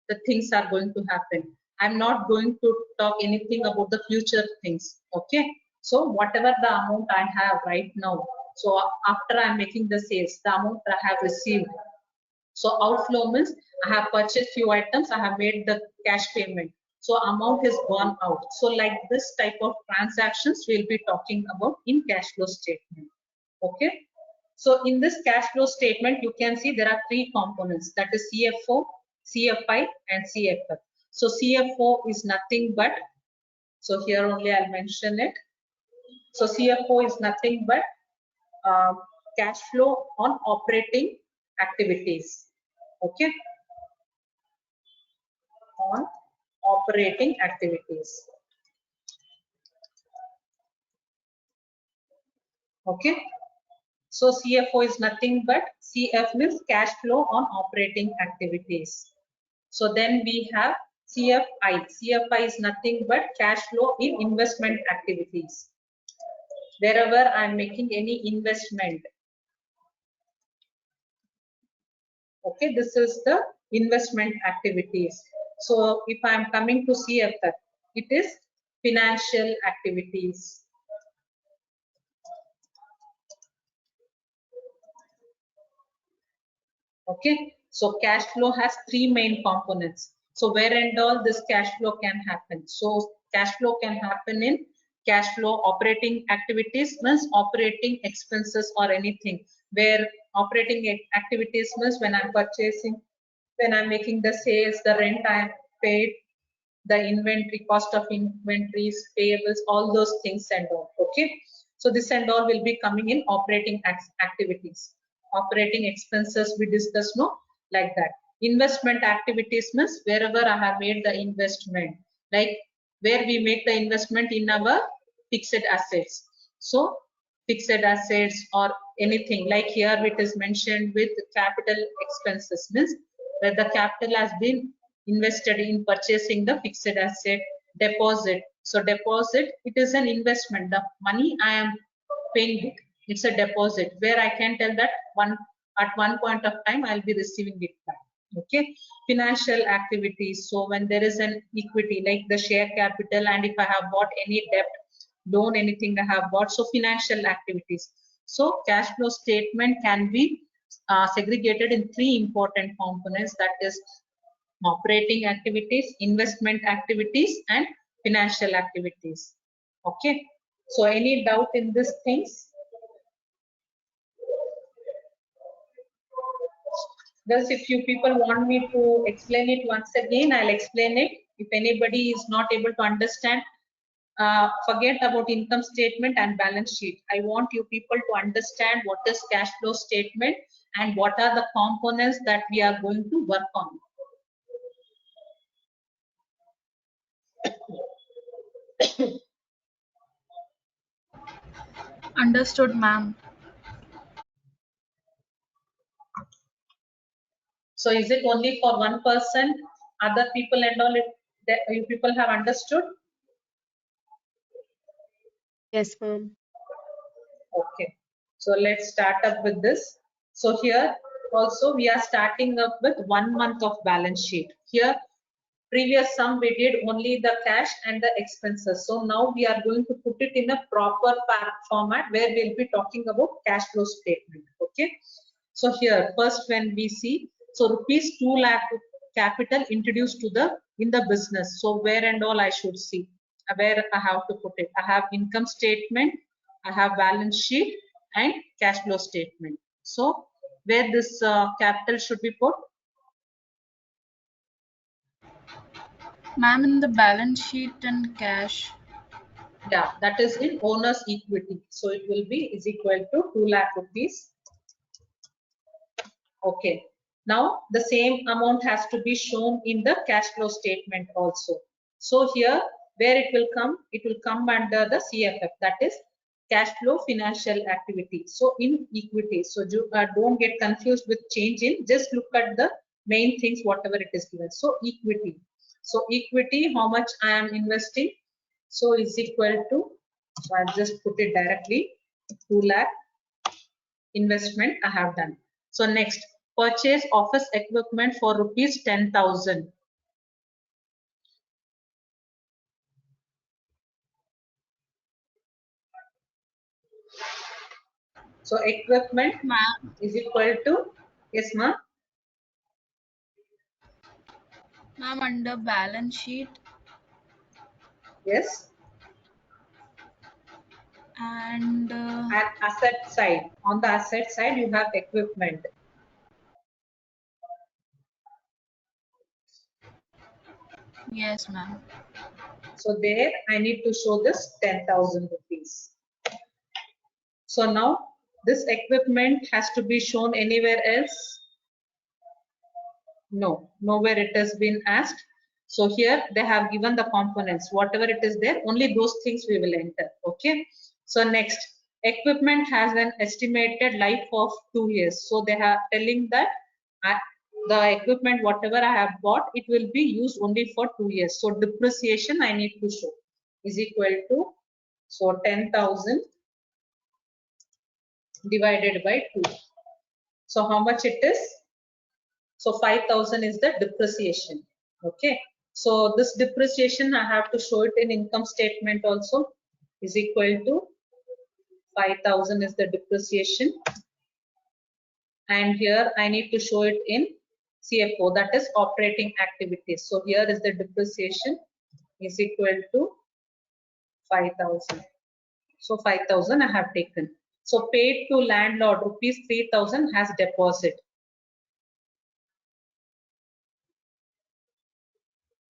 B: the things are going to happen. I'm not going to talk anything about the future things. Okay. So whatever the amount I have right now, so after I'm making the sales, the amount I have received. So outflow means I have purchased few items, I have made the cash payment. So amount is gone out. So like this type of transactions we'll be talking about in cash flow statement. Okay. So in this cash flow statement, you can see there are three components, that is CFO, CFI and CFF. So CFO is nothing but, so here only I'll mention it. So CFO is nothing but cash flow on operating activities. Okay, on operating activities. Okay, so CFO is nothing but, CF means cash flow on operating activities. So then we have CFI. CFI is nothing but cash flow in investment activities. Wherever I am making any investment. Okay, this is the investment activities. So if I am coming to CFF, it is financial activities. Okay, so cash flow has three main components. So where and all this cash flow can happen. So cash flow can happen in cash flow operating activities means operating expenses or anything, where operating activities means when I'm purchasing, when I'm making the sales, the rent I paid, the inventory, cost of inventories, payables, all those things and all. Okay, so this and all will be coming in operating activities. Operating expenses we discuss, no, like that. Investment activities means wherever I have made the investment, like where we make the investment in our fixed assets. So fixed assets or anything, like here it is mentioned with capital expenses means where the capital has been invested in purchasing the fixed asset. Deposit, so deposit, it is an investment, the money I am paying it, it's a deposit where I can tell that at one point of time I'll be receiving it back. Okay, financial activities, so when there is an equity like the share capital and if I have bought any debt, loan, anything I have bought, so financial activities. So cash flow statement can be segregated in three important components, that is operating activities, investment activities and financial activities. Okay, so any doubt in these things? Thus, if you people want me to explain it once again, I'll explain it. If anybody is not able to understand, forget about income statement and balance sheet. I want you people to understand what is cash flow statement and what are the components that we are going to work on.
D: Understood, ma'am.
B: So is it only for one person? Other people and all, you people have understood?
E: Yes, ma'am.
B: Okay. So let's start up with this. So here also we are starting up with 1 month of balance sheet. Here previous sum we did only the cash and the expenses. So now we are going to put it in a proper format where we'll be talking about cash flow statement. Okay. So here first when we see, so rupees 2 lakh capital introduced to the in the business. So where and all I should see, where I have to put it. I have income statement, I have balance sheet and cash flow statement. So where this capital should be put?
D: Ma'am, in the balance sheet and cash.
B: Yeah, that is in owner's equity. So it will be is equal to 2 lakh rupees. Okay. Now the same amount has to be shown in the cash flow statement also. So here where it will come under the CFF, that is cash flow financial activity. So in equity, so don't get confused with change in, just look at the main things whatever it is given. So equity. So equity, how much I am investing? So is equal to, so I'll just put it directly, 2 lakh investment I have done. So next, purchase office equipment for rupees 10,000. So equipment is equal to, yes ma'am?
D: Ma'am, under balance sheet.
B: Yes.
D: And
B: At asset side, on the asset side you have equipment.
D: yes, ma'am.
B: So there I need to show this 10,000 rupees. So now this equipment has to be shown anywhere else? No, nowhere it has been asked. So here they have given the components, whatever it is there, only those things we will enter. Okay. So next, equipment has an estimated life of 2 years. So they are telling that the equipment, whatever I have bought, it will be used only for 2 years. So depreciation I need to show is equal to, so 10,000 divided by 2. So how much it is? So 5,000 is the depreciation. Okay. So this depreciation I have to show it in income statement also, is equal to 5,000 is the depreciation. And here I need to show it in CFO, that is operating activities. So here is the depreciation is equal to 5,000. So 5,000 I have taken. So paid to landlord rupees 3,000 as deposit.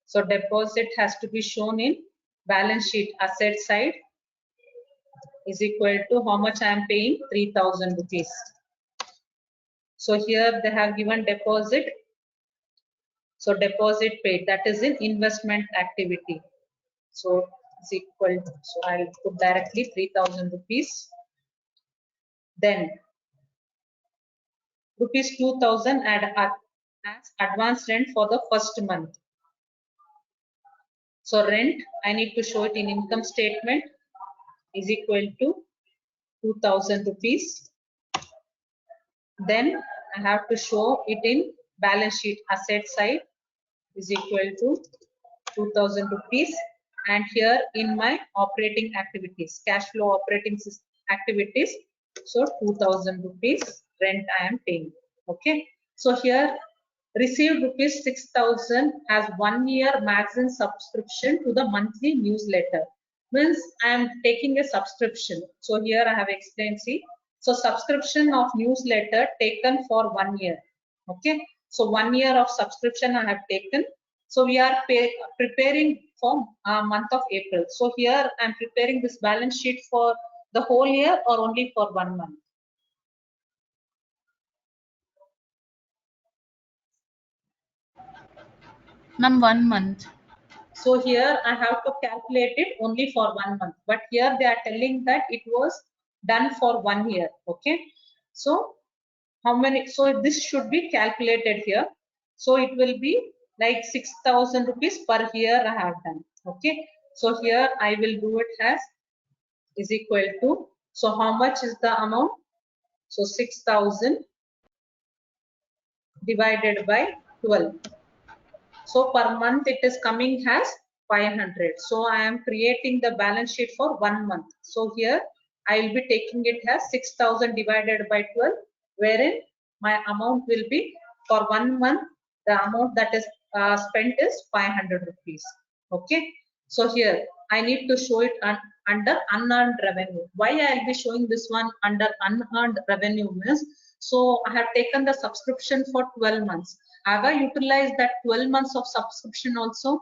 B: So deposit has to be shown in balance sheet asset side is equal to how much I am paying, 3,000 rupees. So here they have given deposit. So deposit paid, that is in investment activity. So is equal to, so I'll put directly 3,000 rupees. Then rupees 2,000 as advance rent for the first month. So rent I need to show it in income statement is equal to 2,000 rupees. Then I have to show it in balance sheet asset side is equal to 2,000 rupees. And here in my operating activities, cash flow operating activities, so 2,000 rupees rent I am paying. Okay. So here received rupees 6,000 as 1 year magazine subscription to the monthly newsletter. Means I am taking a subscription. So here I have explained, see. So subscription of newsletter taken for 1 year. Okay. So 1 year of subscription I have taken. So we are preparing for month of April. So here I am preparing this balance sheet for the whole year or only for 1 month.
D: Ma'am, 1 month.
B: So here I have to calculate it only for 1 month, but here they are telling that it was done for 1 year. Okay. So how many, so this should be calculated here. So it will be like 6,000 rupees per year I have done. Okay. So here I will do it as is equal to, so how much is the amount? So 6,000 divided by 12. So per month it is coming as 500. So I am creating the balance sheet for 1 month. So here I will be taking it as 6,000 divided by 12, wherein my amount will be for 1 month The amount that is spent is 500 rupees. Okay. So here I need to show it under unearned revenue. Why I'll be showing this one under unearned revenue means, so I have taken the subscription for 12 months. Have I utilized that 12 months of subscription also?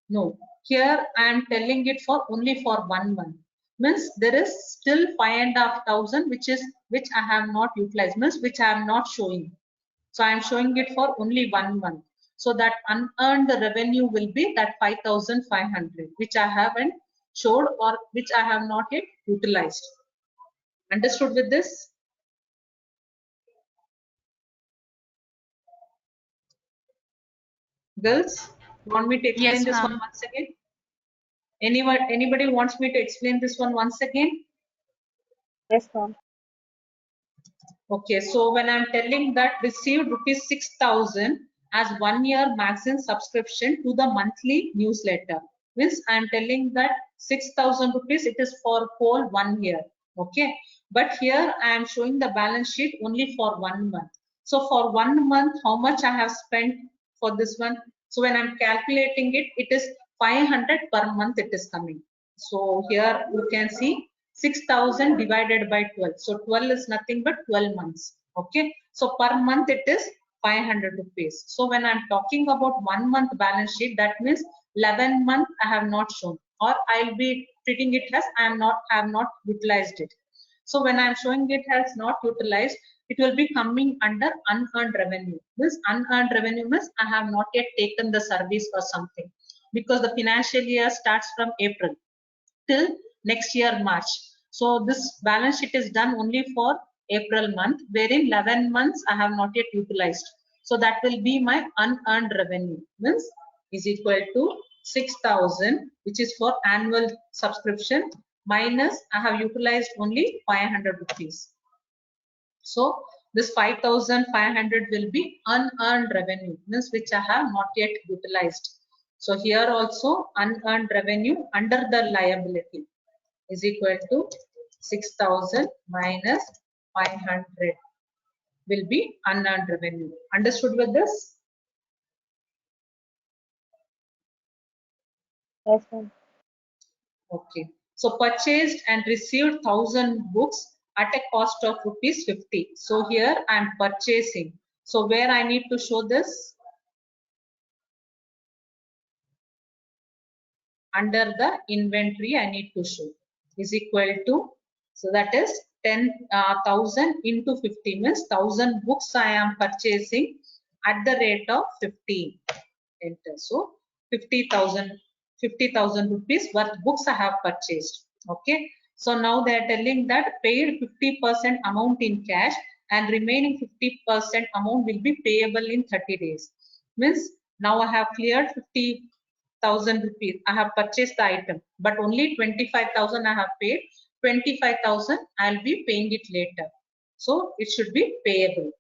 B: No. Here I am telling it for only for 1 month. Means there is still 5,500 which I have not utilized, means which I am not showing. So I am showing it for only 1 month. So that unearned revenue will be that 5,500 which I haven't showed or which I have not yet utilized. Understood with this? Girls, want me to explain
D: Yes,
B: this one
D: ma'am.
B: once again? Anybody wants me to explain this one once again?
G: Yes, ma'am.
B: Okay, so when I'm telling that received rupees 6,000 as 1 year magazine subscription to the monthly newsletter, means I'm telling that 6,000 rupees it is for whole 1 year. Okay, but here I am showing the balance sheet only for 1 month. So for 1 month, how much I have spent for this one? So when I'm calculating it, it is 500 per month it is coming. So here you can see 6,000 divided by 12. So 12 is nothing but 12 months. Okay. So per month it is 500 rupees. So when I'm talking about 1 month balance sheet, that means 11 month I have not shown, or I'll be treating it as I have not utilized it. So when I'm showing it as not utilized, it will be coming under unearned revenue. This unearned revenue means I have not yet taken the service or something, because the financial year starts from April till next year March. So this balance sheet is done only for April month, wherein 11 months I have not yet utilized. So that will be my unearned revenue, means is equal to 6,000, which is for annual subscription, minus I have utilized only 500 rupees. So this 5,500 will be unearned revenue, means which I have not yet utilized. So here also unearned revenue under the liability is equal to 6,000 minus 500 will be unearned revenue. Understood with this?
G: Yes, ma'am.
B: Okay. So purchased and received 1,000 books at a cost of rupees 50. So here I am purchasing. So where I need to show this? Under the inventory I need to show is equal to, so that is 10,000 into 50 means 1,000 books I am purchasing at the rate of 15. Enter. So 50,000 rupees worth books I have purchased. Okay. So now they are telling that paid 50% amount in cash and remaining 50% amount will be payable in 30 days. Means now I have cleared 50,000 rupees. I have purchased the item, but only 25,000 I have paid. 25,000 I'll be paying it later. So it should be payable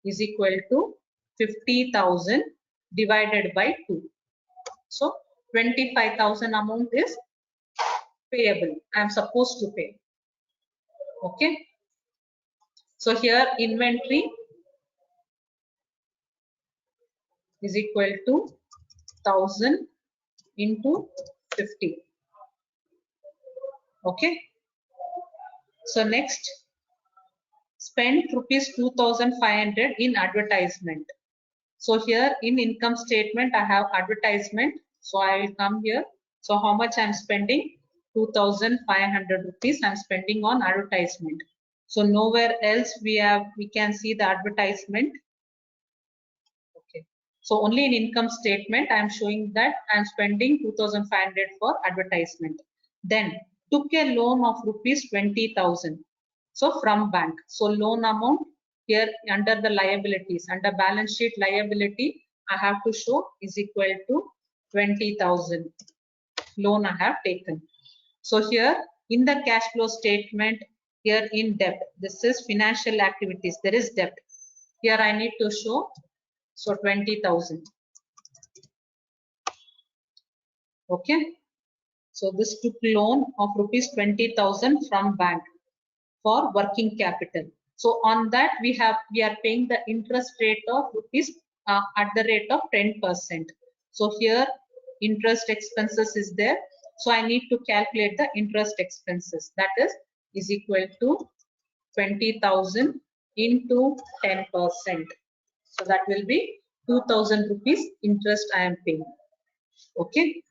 B: is equal to 50,000 divided by 2. So 25,000 amount is payable. I am supposed to pay. Okay. So here inventory is equal to 1,000 into 50. Okay. So next, spend rupees 2,500 in advertisement. So here in income statement, I have advertisement. So I will come here. So how much I'm spending? 2,500 rupees I'm spending on advertisement. So nowhere else we can see the advertisement. Okay. So only in income statement I'm showing that I'm spending 2,500 for advertisement. Then took a loan of rupees 20,000. So from bank. So loan amount here under the liabilities, under balance sheet liability, I have to show is equal to 20,000 loan I have taken. So here in the cash flow statement, here in debt, this is financial activities, there is debt. Here I need to show, so 20,000. Okay. So this took loan of rupees 20,000 from bank for working capital. So on that we are paying the interest rate of rupees at the rate of 10%. So here interest expenses is there. So I need to calculate the interest expenses. That is equal to 20,000 into 10%. So that will be 2,000 rupees interest I am paying. Okay.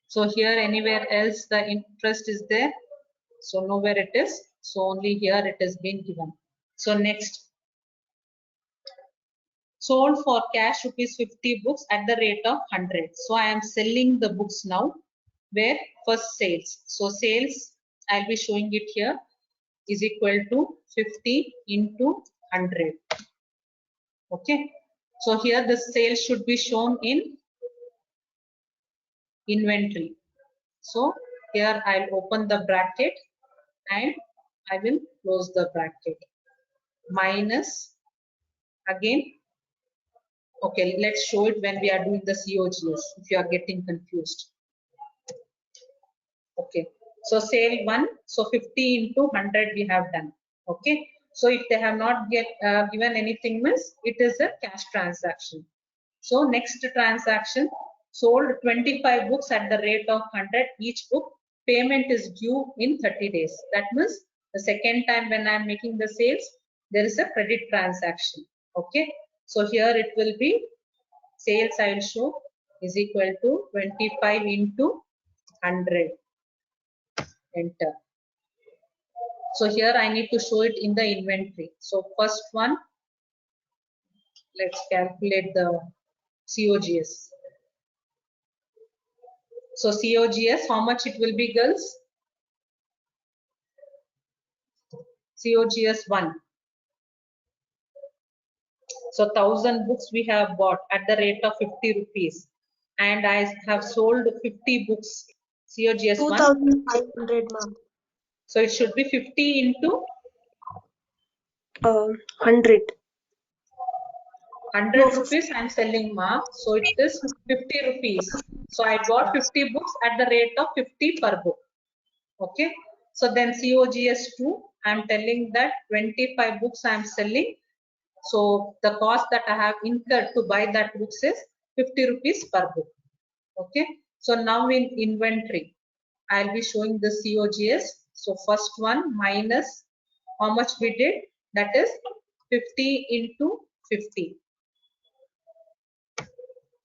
B: So here anywhere else the interest is there. So nowhere it is. So only here it has been given. So next, sold for cash rupees 50 books at the rate of 100. So I am selling the books now. Where first sales. So sales I'll be showing it here is equal to 50 into 100. Okay. So here the sales should be shown in inventory. So here I'll open the bracket and I will close the bracket. Minus again. Okay, let's show it when we are doing the COGS if you are getting confused. Okay, so sale 1, so 50 into 100 we have done. Okay, so if they have not given anything, means it is a cash transaction. So next transaction, sold 25 books at the rate of 100 each book. Payment is due in 30 days. That means the second time when I am making the sales, there is a credit transaction. Okay, so here it will be sales I will show is equal to 25 into 100. Enter. So here I need to show it in the inventory. So first one, let's calculate the COGS. So COGS, how much it will be, girls? COGS 1. So 1,000 books we have bought at the rate of 50 rupees. And I have sold 50 books. COGS 1.
F: 2,500, ma'am.
B: So it should be 50 into
F: 100.
B: 100
F: No,
B: rupees I am selling, ma. So it is 50 rupees. So I bought 50 books at the rate of 50 per book. Okay. So then COGS 2, I am telling that 25 books I am selling. So the cost that I have incurred to buy that books is 50 rupees per book. Okay. So now in inventory, I'll be showing the COGS. So first one minus how much we did, that is 50 into 50.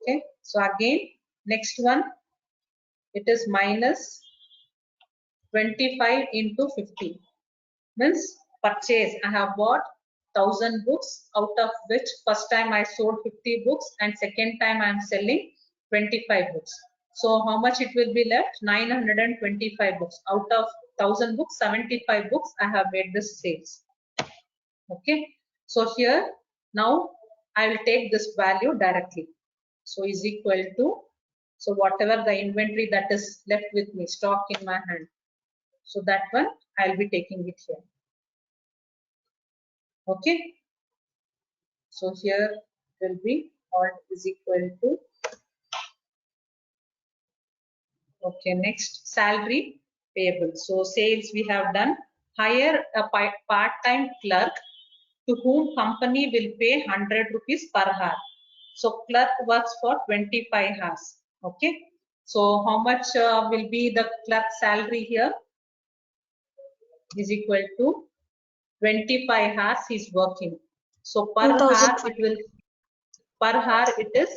B: Okay. So again, next one, it is minus 25 into 50. Means purchase. I have bought 1,000 books, out of which first time I sold 50 books and second time I am selling 25 books. So how much it will be left? 925 books. Out of 1,000 books, 75 books I have made the sales. Okay. So here now I will take this value directly. So is equal to, so whatever the inventory that is left with me, stock in my hand. So that one I'll be taking it here. Okay. So here will be alt is equal to, okay, next salary payable. So sales we have done. Hire a part-time clerk to whom company will pay 100 rupees per hour. So clerk works for 25 hours. Okay. So how much will be the clerk salary here? Is equal to 25 hours he's working. So per hour it will, per hour it is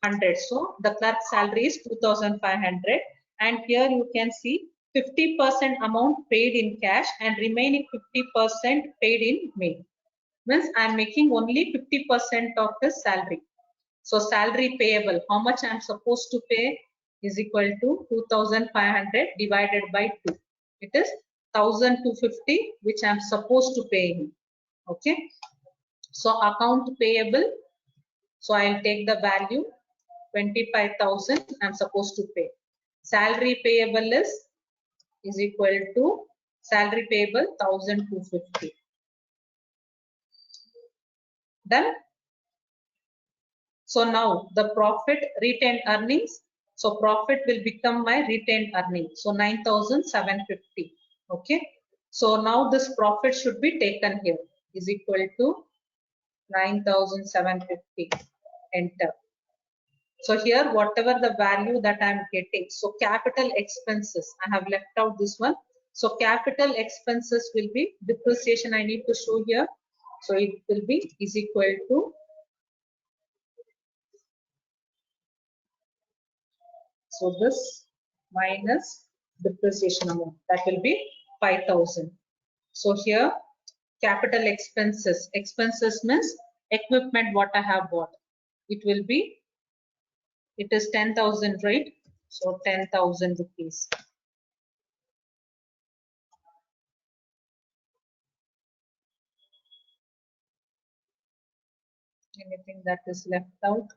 B: 100. So the clerk salary is 2,500. And here you can see 50% amount paid in cash and remaining 50% paid in mail. Means I am making only 50% of the salary. So salary payable, how much I am supposed to pay is equal to 2,500 divided by 2. It is 1,250 which I am supposed to pay him. Okay. So account payable. So I'll take the value 25,000 I'm supposed to pay. Salary payable is equal to salary payable 1,250. Done. So now the profit retained earnings. So profit will become my retained earning. So 9,750. Okay. So now this profit should be taken here is equal to 9,750. Enter. So here, whatever the value that I'm getting, so capital expenses, I have left out this one. So capital expenses will be depreciation I need to show here. So it will be is equal to, so this minus depreciation amount, that will be 5,000. So here, capital expenses, expenses means equipment what I have bought. It will be, it is 10,000, right? So 10,000 rupees. Anything that is left out,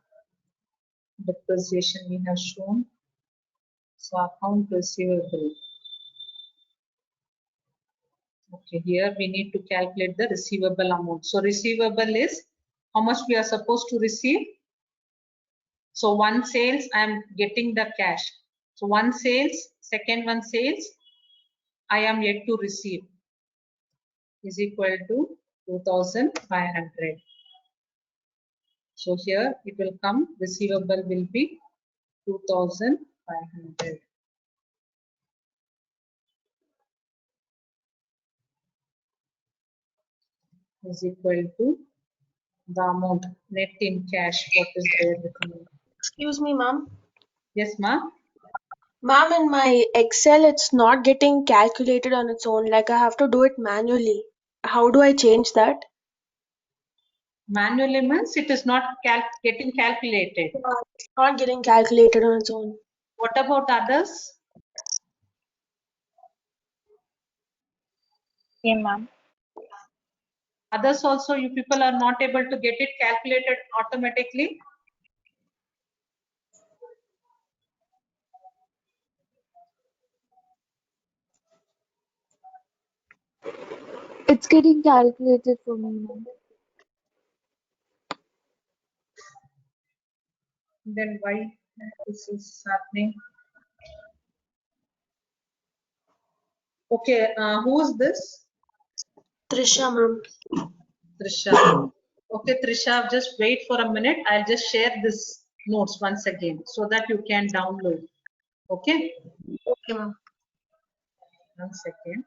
B: depreciation we have shown. So account receivable. Okay, here we need to calculate the receivable amount. So receivable is how much we are supposed to receive. So one sales, I am getting the cash. So one sales, second one sales, I am yet to receive is equal to 2,500. So here it will come, receivable will be 2,500. Is equal to the amount net in cash, what is there with me.
F: Excuse me, ma'am.
B: Yes, ma'am.
F: Ma'am, in my Excel, it's not getting calculated on its own. Like I have to do it manually. How do I change that?
B: Manually means it is not getting calculated.
F: It's not getting calculated on its own.
B: What about others?
G: Yeah, ma'am.
B: Others also, you people are not able to get it calculated automatically.
C: It's getting calculated for me, ma'am.
B: Then why this is happening? Okay, who is this?
F: Trisha, ma'am.
B: Trisha. Okay, Trisha, just wait for a minute. I'll just share this notes once again so that you can download. Okay,
F: Okay, ma'am.
B: 1 second.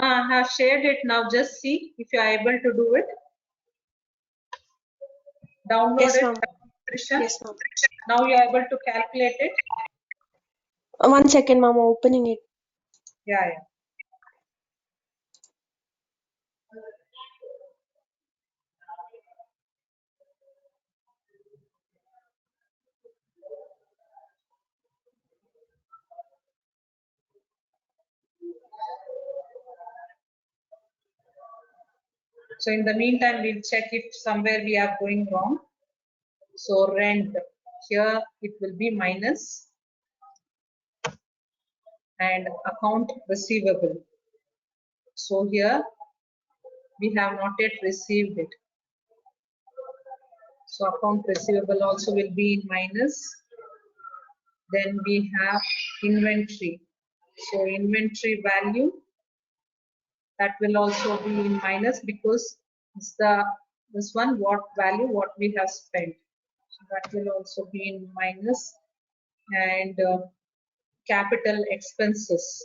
B: I have shared it now. Just see if you are able to do it. Download
F: Yes,
B: it,
F: ma'am.
B: Trisha.
F: Yes, ma'am.
B: Now you are able to calculate it.
F: 1 second, ma'am. Opening it.
B: Yeah, yeah. So in the meantime, we'll check if somewhere we are going wrong. So rent, here it will be minus and account receivable. So here we have not yet received it. So account receivable also will be in minus. Then we have inventory. So inventory value, that will also be in minus because it's this one what value what we have spent. So that will also be in minus. And capital expenses.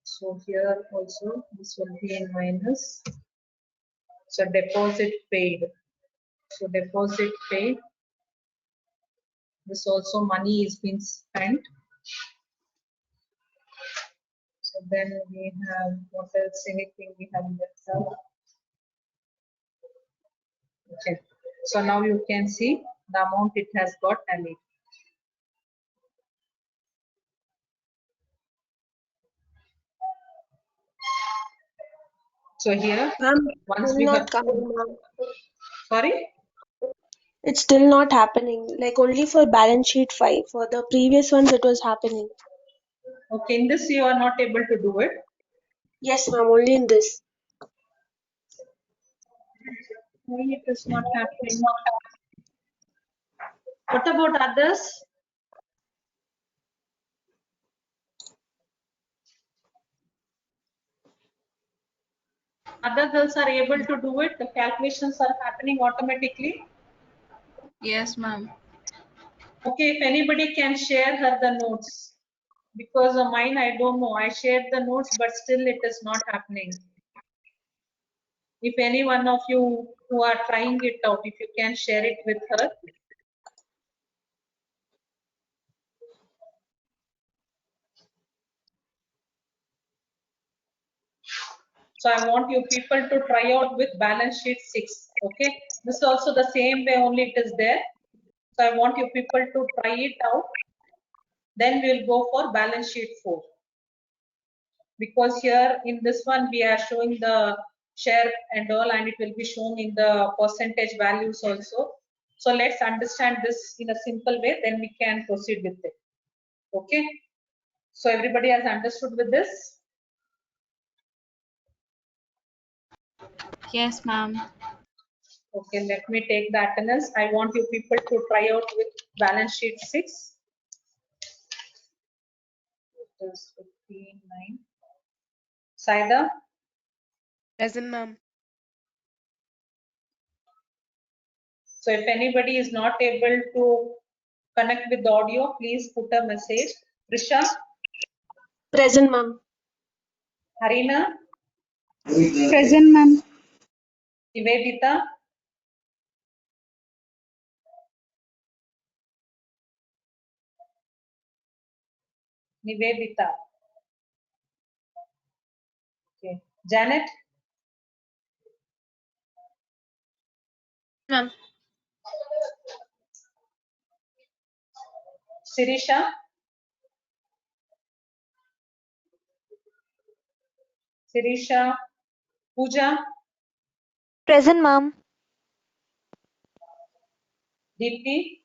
B: So here also this will be in minus. So deposit paid. So deposit paid. This also money is being spent. So then we have what else? Anything we have left out? Okay. So now you can see the amount it has got tallied. So here,
F: Ma'am,
B: once
F: still
B: we
F: not
B: have,
F: coming, ma'am.
B: sorry,
F: It's still not happening. Like only for balance sheet 5. For the previous ones, it was happening.
B: okay, in this you are not able to do it.
F: Yes, ma'am. Only in this.
B: Why it is not happening? What about others? Other girls are able to do it. The calculations are happening automatically.
D: Yes, ma'am.
B: Okay, if anybody can share her the notes, because of mine I don't know. I shared the notes, but still it is not happening. If any one of you who are trying it out, if you can share it with her. So I want you people to try out with balance sheet 6. Okay, this is also the same way, only it is there. So I want you people to try it out. Then we'll go for balance sheet 4. Because here in this one we are showing the share and all, and it will be shown in the percentage values also. So let's understand this in a simple way, then we can proceed with it. Okay, so everybody has understood with this?
D: Yes, ma'am.
B: Okay, let me take the attendance. I want you people to try out with balance sheet 6. It is 15:09. Saida,
E: Present, ma'am.
B: so if anybody is not able to connect with the audio, please put a message. Risha,
F: Present, ma'am.
B: Harina,
H: Present, ma'am.
B: Nivedita, Nivedita. Okay. Janet,
F: Ma'am.
B: Sirisha, Sirisha, Pooja,
C: Present, ma'am.
B: Deepti,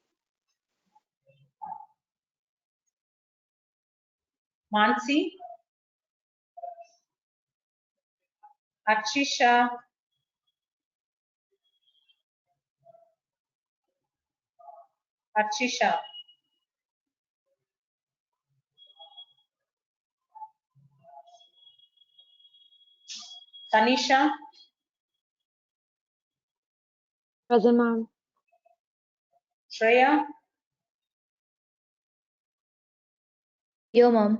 B: Mansi, Achisha, Achisha, Tanisha,
C: Present, ma'am.
B: Shreya,
H: Yo, ma'am.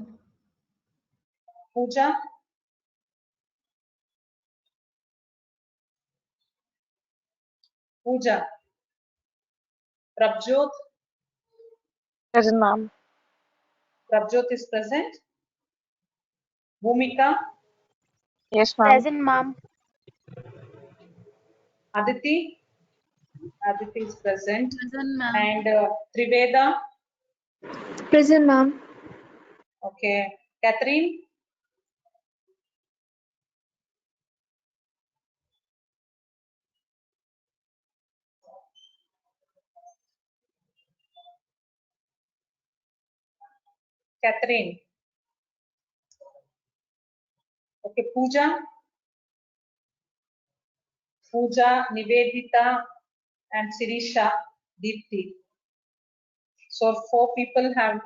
B: Pooja, Pooja, Prabjot,
G: Present, ma'am.
B: Prabjot is present. Bhumika,
G: Yes, ma'am.
C: Present, ma'am.
B: Aditi, Aditi is present.
D: Present, ma'am.
B: And Triveda,
C: Present, ma'am.
B: okay. Catherine, Catherine, okay. Pooja, Pooja, Nivedita, and Sirisha, Deepthi. So 4 people have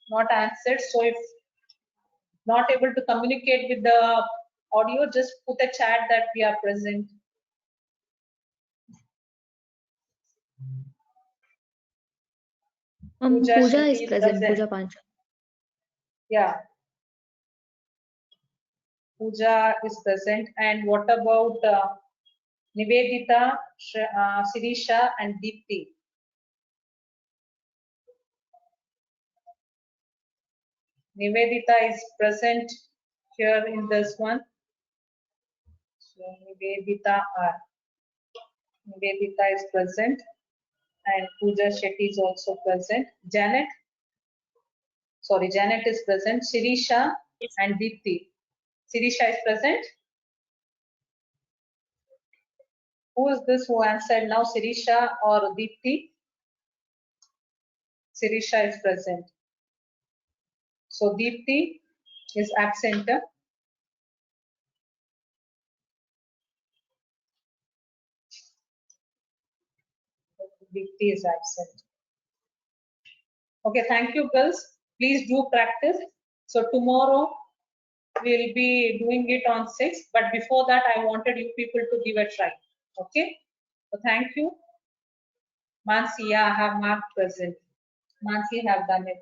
B: not answered. So if not able to communicate with the audio, just put a chat that we are present. Pooja
H: Pooja
B: Shetty
H: is
B: is
H: present.
B: present.
H: Pooja Panchal.
B: Yeah, Pooja is present. And what about Nivedita, Sirisha, and Deepthi? Nivedita is present here in this one. So Nivedita is present, and Pooja Shetty is also present. Janet is present. Sirisha and Deepthi. Sirisha is present. Who is this who answered now, Sirisha or Deepthi? Sirisha is present. So Deepthi is absent. Deepthi is absent. Okay, thank you, girls. Please do practice. So tomorrow we'll be doing it on 6th, but before that I wanted you people to give a try. Okay, so thank you. Mansi, yeah, I have marked present. Mansi have done it.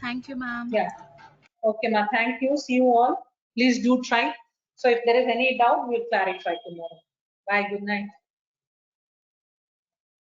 D: Thank you, ma'am.
B: Yeah. Okay, ma. Thank you. See you all. Please do try. So if there is any doubt, we'll clarify tomorrow. Bye. Good night.